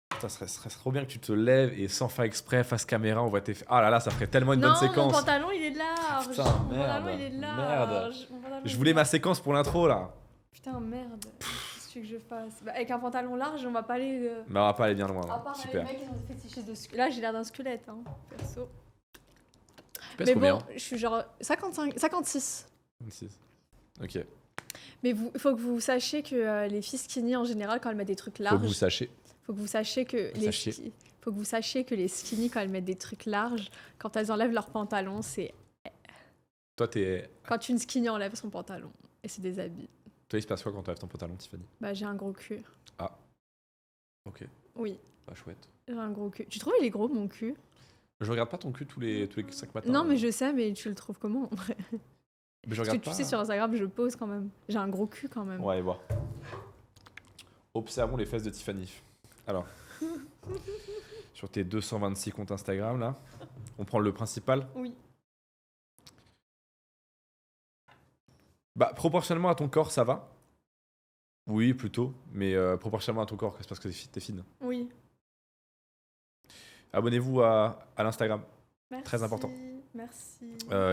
Putain, ça serait trop bien que tu te lèves et sans faire exprès, face caméra, on voit tes... Ah là là, ça ferait tellement une Non, bonne mon séquence. pantalon il est large. Putain, Mon merde, pantalon il est merde. large. Mon pantalon, il Je est voulais ma large. séquence pour l'intro, là. Putain, merde. Qu'est-ce que tu veux que je fasse? Bah, avec un pantalon large, on va pas aller. Mais on va pas aller bien loin. À là. part Super. les mecs qui sont des fétichistes de squelette. Là, j'ai l'air d'un squelette, hein, perso. Tu pèses Mais combien bon, je suis genre 55, 56. 26. Ok. Mais il faut que vous sachiez que les filles skinny en général, quand elles mettent des trucs larges, Faut que vous sachiez. faut que vous sachiez que Vous sachiez. faut que vous sachiez que les skinny, quand elles mettent des trucs larges, quand elles enlèvent leur pantalon, c'est Toi, quand une skinny enlève son pantalon et c'est des habits. il se passe quoi quand tu lèves ton pantalon, Tiffany? Bah j'ai un gros cul. Ok. Oui, Pas chouette. j'ai un gros cul. Tu trouves il est gros mon cul? Je regarde pas ton cul tous les 5 matins. Non mais je sais, mais tu le trouves comment en vrai? Mais je Parce que regarde tu pas. sais sur Instagram je pose quand même. J'ai un gros cul quand même. On va aller voir. Observons les fesses de Tiffany. Alors, sur tes 226 comptes Instagram, là, on prend le principal. Oui. Bah, proportionnellement à ton corps, ça va. Oui, plutôt. Mais proportionnellement à ton corps, c'est parce que t'es fine. Oui. Abonnez-vous à l'Instagram. Merci. Très important. Merci.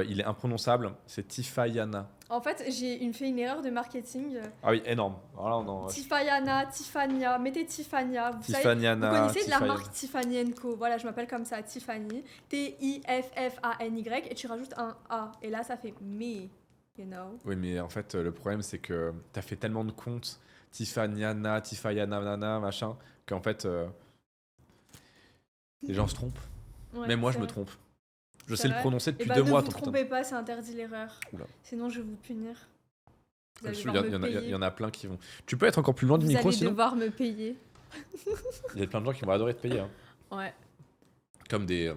Il est imprononçable. C'est Tiffanyana. En fait, j'ai fait une erreur de marketing. Ah oui, énorme. Alors là, on en... Tiffanyana, Tiffania, mettez Tiffania. Vous savez, Tiffanyana. vous connaissez de la Tiffanyana. marque Tiffany & Co. Voilà, je m'appelle comme ça, Tiffany. Tiffany. Et tu rajoutes un A. Et là, ça fait me. You know. Oui, mais en fait, le problème, c'est que t'as fait tellement de comptes, Tiffanyana, Tiffanyana, nana, machin, qu'en fait, les gens se trompent. Ouais, Même moi, c'est je me vrai. trompe. Je C'est sais le vrai. prononcer Eh depuis ben, 2 ne mois, vous ton putain. trompez pas, c'est interdit l'erreur. Oula. Sinon, je vais vous punir. Vous allez Il devoir me y payer. en a plein qui vont. Tu peux être encore plus loin du Vous micro, allez sinon devoir me payer. il y a plein de gens qui vont adorer te payer. Hein. Ouais. Comme des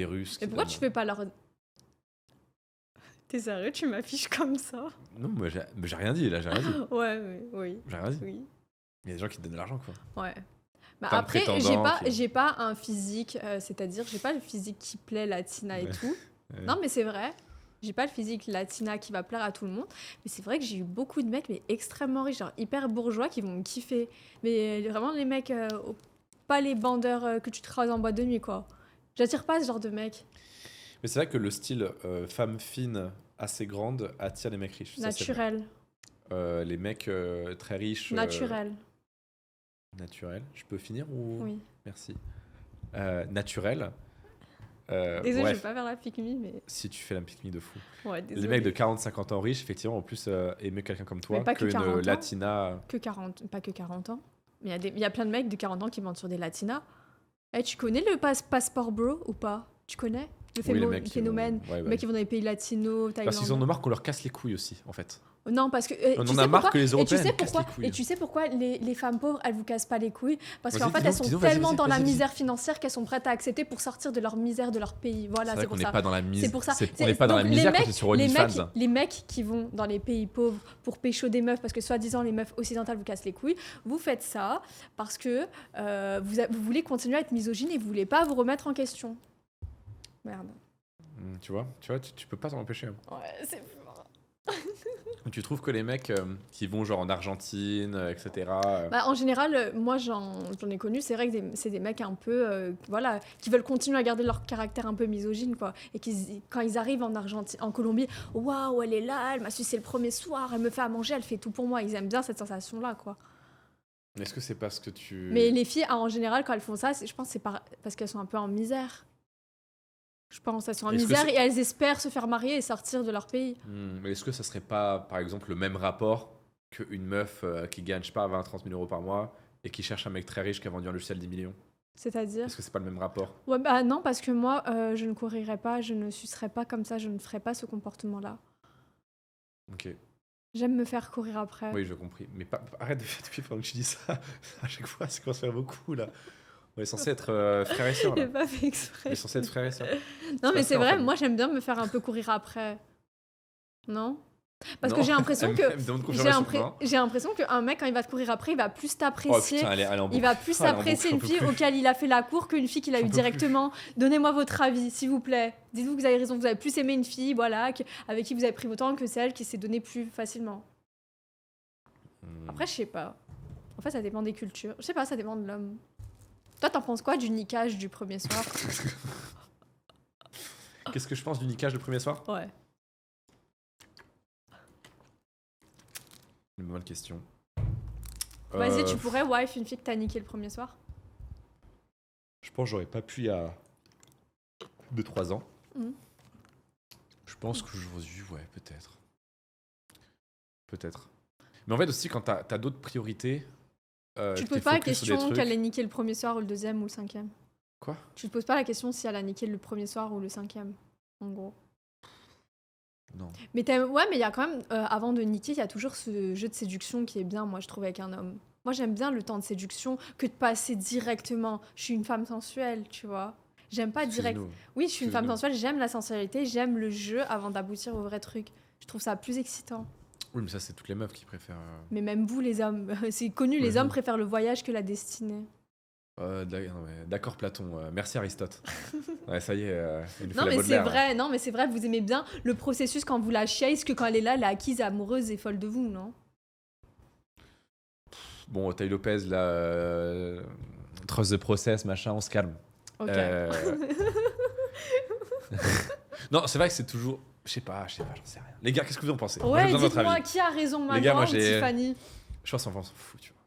Russes. Et qui pourquoi donnent- tu fais pas leur... T'es sérieux, tu m'affiches comme ça? Non, mais j'ai rien dit, là, j'ai rien dit. Ouais, oui, J'ai rien dit. oui. Il y a des gens qui te donnent de l'argent, quoi. Ouais. Bah Plein de après, prétendants qui- j'ai pas un physique, c'est-à-dire j'ai pas le physique qui plaît latina et Ouais. tout. Ouais. Non, mais c'est vrai. J'ai pas le physique latina qui va plaire à tout le monde. Mais c'est vrai que j'ai eu beaucoup de mecs, mais extrêmement riches, genre hyper bourgeois, qui vont me kiffer. Mais vraiment, les mecs, pas les bandeurs que tu te croises en boîte de nuit, quoi. J'attire pas ce genre de mec. Mais c'est vrai que le style femme fine, assez grande, attire les mecs riches. Ça, c'est vrai. Naturel. Les mecs très riches. Naturel. Naturel. Je peux finir ou... Oui. Merci. Naturel. Désolée, je bref, vais pas faire la pique mais. si tu fais la pique-me de fou. Ouais, désolée. Les mecs de 40-50 ans riches, effectivement, en plus, aimer quelqu'un comme toi Mais pas que qu'une 40 ans. latina. Que 40, pas que 40 ans. Mais il y a plein de mecs de 40 ans qui vendent sur des latinas. Eh, tu connais le passeport bro ou pas? Tu connais le Oui, les mecs qui phénomène? vont- ouais, Les ouais. mecs qui vont dans les pays latinos, Parce qu'ils en ont Thaïlande. marre qu'on leur casse les couilles aussi, en fait. Non, parce que On tu en sais a marre pourquoi que les et tu Européens sais elles cassent pourquoi les couilles. et tu sais pourquoi les femmes pauvres elles vous cassent pas les couilles parce Vas-y, qu'en fait dis-nous, elles sont dis-nous, vas-y, tellement vas-y, dans la vas-y. misère financière qu'elles sont prêtes à accepter pour sortir de leur misère de leur pays. Voilà, C'est vrai c'est qu'on pour n'est ça. pas dans la misère. C'est pour ça. On n'est pas dans la Donc, misère les quand c'est sur les OnlyFans. les mecs qui vont dans les pays pauvres pour pécho des meufs parce que soi-disant les meufs occidentales vous cassent les couilles, vous faites ça parce que vous voulez continuer à être misogyne et vous voulez pas vous remettre en question. Merde. Tu vois, tu peux pas t'en empêcher. Hein. Ouais, c'est Tu trouves que les mecs qui vont genre en Argentine, etc. Bah, en général, moi j'en ai connu, c'est vrai que c'est des mecs un peu, voilà, qui veulent continuer à garder leur caractère un peu misogyne, quoi. Et quand ils arrivent en Argentine, en Colombie, waouh, elle est là, elle m'a sucé le premier soir, elle me fait à manger, elle fait tout pour moi. Ils aiment bien cette sensation-là, quoi. Est-ce que c'est parce que tu... Mais les filles, en général, quand elles font ça, je pense que c'est parce qu'elles sont un peu en misère. Je pense, elles sont en Est-ce que misère c'est- et elles espèrent se faire marier et sortir de leur pays. Mais est-ce que ça serait pas, par exemple, le même rapport qu'une meuf qui gagne, je sais pas, 20-30 000 euros par mois et qui cherche un mec très riche qui a vendu un logiciel 10 millions? C'est-à-dire Est-ce que c'est pas le même rapport? Ouais, bah non, parce que moi, je ne courirais pas, je ne sucerais pas comme ça, je ne ferais pas ce comportement-là. Ok, J'aime me faire courir après. oui, j'ai compris. Mais arrête de faire depuis pendant que tu dis ça. À chaque fois, ça commence à faire beaucoup, là. On est censé être frères et sœurs, là. J'ai pas fait On exprès. est censé être frères et sœurs. Non, mais pas c'est ça, en vrai, fait. moi j'aime bien me faire un peu courir après. Non? Parce que Non. j'ai l'impression que. Elle me demande confirmation, hein. J'ai l'impression qu'un mec, quand il va te courir après, il va plus Oh t'apprécier. putain, elle est en Il va plus Ah, elle est en apprécier boucle, une j'en peux fille plus. auquel il a fait la cour qu'une fille qu'il a J'en eu peux directement. Donnez-moi votre avis, s'il vous plaît. Dites-vous que vous avez raison, vous avez plus aimé une fille, voilà, avec qui vous avez pris autant que celle qui s'est donnée plus facilement. Après, je sais pas. En fait, ça dépend des cultures. Je sais pas, ça dépend de l'homme. Toi, t'en penses quoi du niquage du premier soir? Qu'est-ce que je pense du niquage le premier soir? Ouais. Une bonne question. Vas-y, tu pourrais wife une fille que t'as niqué le premier soir? Je pense que j'aurais pas pu il y a 2-3 ans. Mhm. Je pense qu'aujourd'hui, ouais, peut-être. Peut-être. Mais en fait, aussi, quand t'as d'autres priorités. Tu que te poses t'es pas la focus sur des question trucs- qu'elle ait niqué le premier soir ou le deuxième ou le cinquième? Quoi? Tu te poses pas la question si elle a niqué le premier soir ou le cinquième, en gros. Non. Mais ouais, mais il y a quand même, avant de niquer, il y a toujours ce jeu de séduction qui est bien, moi, je trouve, avec un homme. Moi, j'aime bien le temps de séduction que de passer directement. Je suis une femme sensuelle, tu vois. J'aime pas direct. Excuse-nous. Oui, je suis une femme Excuse-nous. sensuelle, j'aime la sensualité, j'aime le jeu avant d'aboutir au vrai truc. Je trouve ça plus excitant. Oui, mais ça, c'est toutes les meufs qui préfèrent. Mais même vous, les hommes, c'est connu, les Mhm. hommes préfèrent le voyage que la destinée. Non, mais d'accord, Platon. Merci, Aristote. Ouais, ça y est, il nous fait Non, la mais c'est Baudelaire, là. vrai, non, mais c'est vrai, vous aimez bien le processus quand vous la chase que quand elle est là, elle est acquise, amoureuse et folle de vous, non? Bon, Taï Lopez, là, trust the process, machin, on se calme. Ok. Non, c'est vrai que c'est toujours. Je sais pas, j'en sais rien. Les gars, qu'est-ce que vous en pensez? Moi, j'ai Ouais, besoin de votre dites-moi, avis. qui a raison, Les gars, moi, maman ou j'ai- Tiffany? Je pense qu'on s'en fout, tu vois.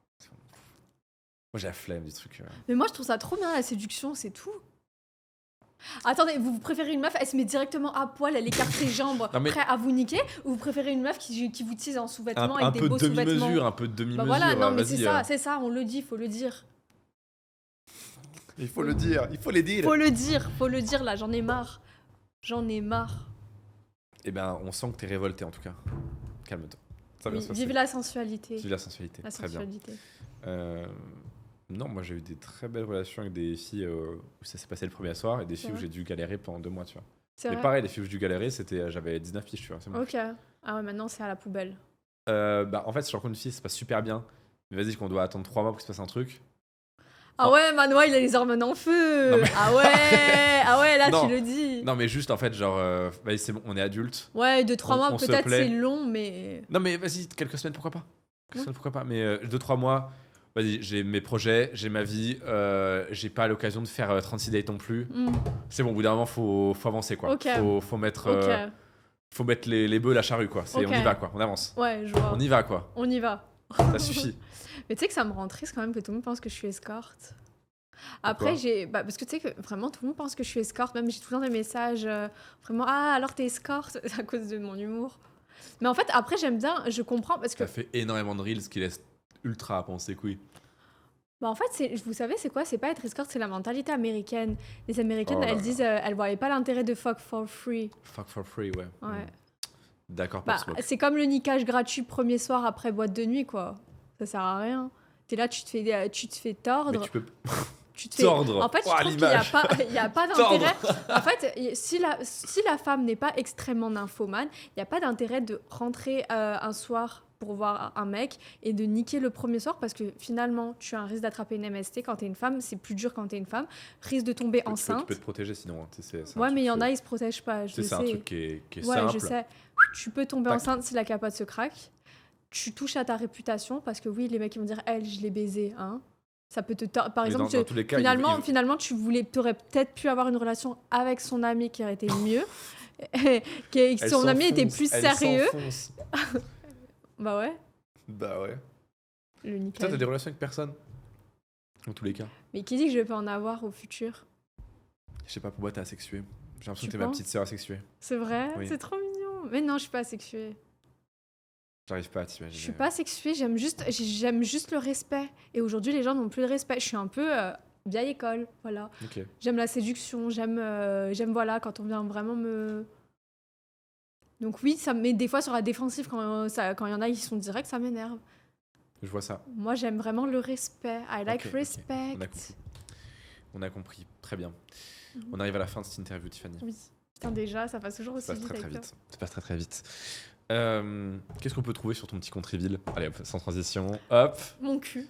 Moi, j'ai la flemme du truc. Mais moi, je trouve ça trop bien, la séduction, c'est tout. Attendez, vous préférez une meuf, elle se met directement à poil, elle écarte ses jambes, Non, mais- prêt à vous niquer, ou vous préférez une meuf qui vous tease en sous-vêtements Un avec des peu beaux de sous-vêtements? demi-mesure, un peu de demi-mesure. Bah voilà, non, mais vas-y, c'est ça, on le dit, faut le dire. Il faut le dire, il faut les dire. Faut le dire, là, j'en ai marre. J'en ai marre. Eh ben, on sent que t'es révolté en tout cas. Calme-toi. Ça va Oui, se passer. vive la sensualité. Vive la sensualité. La Très bien. sensualité. Non, moi j'ai eu des très belles relations avec des filles où ça s'est passé le premier soir et des filles où vrai j'ai dû galérer pendant 2 mois, tu vois. C'est Mais vrai. pareil, les filles où j'ai dû galérer, j'avais 19 piges, tu vois. C'est bon. Ok. Ah ouais, maintenant c'est à la poubelle. Bah, en fait, si je rencontre une fille, ça se passe super bien. Mais vas-y, qu'on doit attendre 3 mois pour qu'il se passe un truc. Ah Oh. ouais, Manois, il a les hormones en feu. Non, mais- Ah ouais, là Non. tu le dis. Non, mais juste en fait, genre, vas-y, c'est bon, on est adulte. Ouais, 2-3 mois on se peut-être plaît. c'est long, mais. Non, mais vas-y, quelques semaines, pourquoi pas? Quelques Ouais. semaines, pourquoi pas? Mais 2-3 mois, vas-y, j'ai mes projets, j'ai ma vie, j'ai pas l'occasion de faire 36 dates non plus. Hmm, C'est bon, au bout d'un moment, faut avancer, quoi. Ok. Faut mettre, ok. faut mettre les bœufs à la charrue, quoi. Ok. On y va, quoi. On avance. Ouais, je vois. On y va, quoi. On y va. Ça suffit. Mais tu sais que ça me rend triste quand même que tout le monde pense que je suis escorte. Après, Pourquoi parce que tu sais que vraiment tout le monde pense que je suis escorte. Même j'ai tout le temps des messages vraiment ah alors t'es escorte à cause de mon humour. Mais en fait après j'aime bien, je comprends parce que Ça fait énormément de reels qui laissent ultra à penser couilles. bah en fait vous savez c'est quoi, c'est pas être escorte, c'est la mentalité américaine. Les américaines Oh là elles là. disent elles voyaient pas l'intérêt de fuck for free. Fuck for free, ouais. Ouais. D'accord pour Bah smoke. c'est comme le niquage gratuit premier soir après boîte de nuit quoi. Ça sert à rien. T'es là tu te fais Mais tordre. tu peux. Tu te fais... Tordre. En fait, je Oh, trouve qu'il n'y a l'image. pas, il y a pas Tordre. d'intérêt. En fait, si la femme n'est pas extrêmement nymphomane, il n'y a pas d'intérêt de rentrer un soir pour voir un mec et de niquer le premier soir parce que finalement, tu as un risque d'attraper une MST quand tu es une femme. C'est plus dur quand tu es une femme. Risque de tomber Tu enceinte. peux te protéger sinon. Hein. C'est un Ouais, truc, mais il y en a, ils se protègent pas. Je le c'est un sais. truc qui est Ouais, simple. je sais. Tu peux tomber Tac. enceinte si la capote se craque. Tu touches à ta réputation parce que oui, les mecs ils vont dire elle, je l'ai baisé, hein. Ça peut te par Mais exemple, dans tous les cas, finalement, tu aurais peut-être pu avoir une relation avec son ami qui aurait été mieux, que elle son ami était s'enfonce, plus elle sérieux. s'enfonce. Bah ouais, Bah ouais. le Toi, nickel. t'as des relations avec personne? Dans tous les cas. Mais qui dit que je peux en avoir au futur? Je sais pas, pour moi, t'es asexuée. J'ai l'impression Tu que t'es ma penses petite sœur asexuée. C'est vrai, Oui. c'est trop mignon. Mais non, je suis pas asexuée. J'arrive pas à t'imaginer. Je suis pas asexuée, j'aime juste le respect. Et aujourd'hui, les gens n'ont plus de respect. Je suis un peu vieille école, voilà. Ok. J'aime la séduction, j'aime voilà quand on vient vraiment me. Donc oui, ça me met des fois sur la défensive quand il y en a qui sont directs, ça m'énerve. Je vois ça. Moi, j'aime vraiment le respect. I like Ok, ok. respect. On a compris. On a compris. Très bien. On arrive à la fin de cette interview, Tiffany. Oui. Putain, déjà, ça passe toujours aussi Ça passe vite très très avec toi. vite. Ça passe très très vite. Qu'est-ce qu'on peut trouver sur ton petit compte reveal? Allez, hop, sans transition. Hop. Mon cul.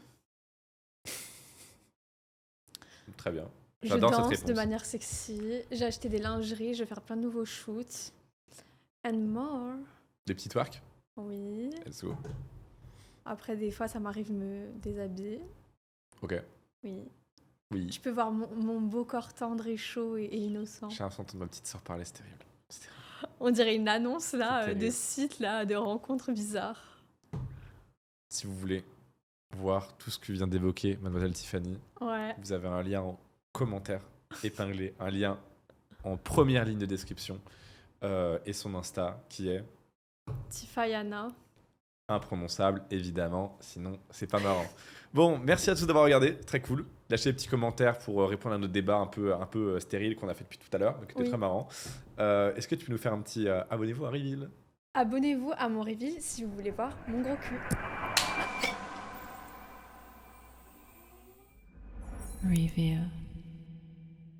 Très bien. Je J'adore cette danse réponse. de manière sexy. J'ai acheté des lingeries. Je vais faire plein de nouveaux shoots. And more. Des petits twerks? Oui. Let's go. Après, des fois, ça m'arrive de me déshabiller. Ok. Oui. Oui. Tu peux voir mon beau corps tendre et chaud et innocent. J'ai l'impression d'entendre ma petite sœur parler, c'est terrible. C'est terrible. On dirait une annonce là, C'est de terrible. site là, de rencontres bizarres. Si vous voulez voir tout ce que vient d'évoquer Mademoiselle Tiffany, Ouais. vous avez un lien en commentaire épinglé, un lien en première ligne de description et son Insta qui est Tifayana. imprononçable, évidemment, sinon c'est pas marrant. Bon, merci à tous d'avoir regardé, très cool. Lâchez des petits commentaires pour répondre à notre débat un peu stérile qu'on a fait depuis tout à l'heure, donc c'était Oui. très marrant. Est-ce que tu peux nous faire un petit abonnez-vous à Reveal? Abonnez-vous à mon reveal si vous voulez voir mon gros cul. Reveal.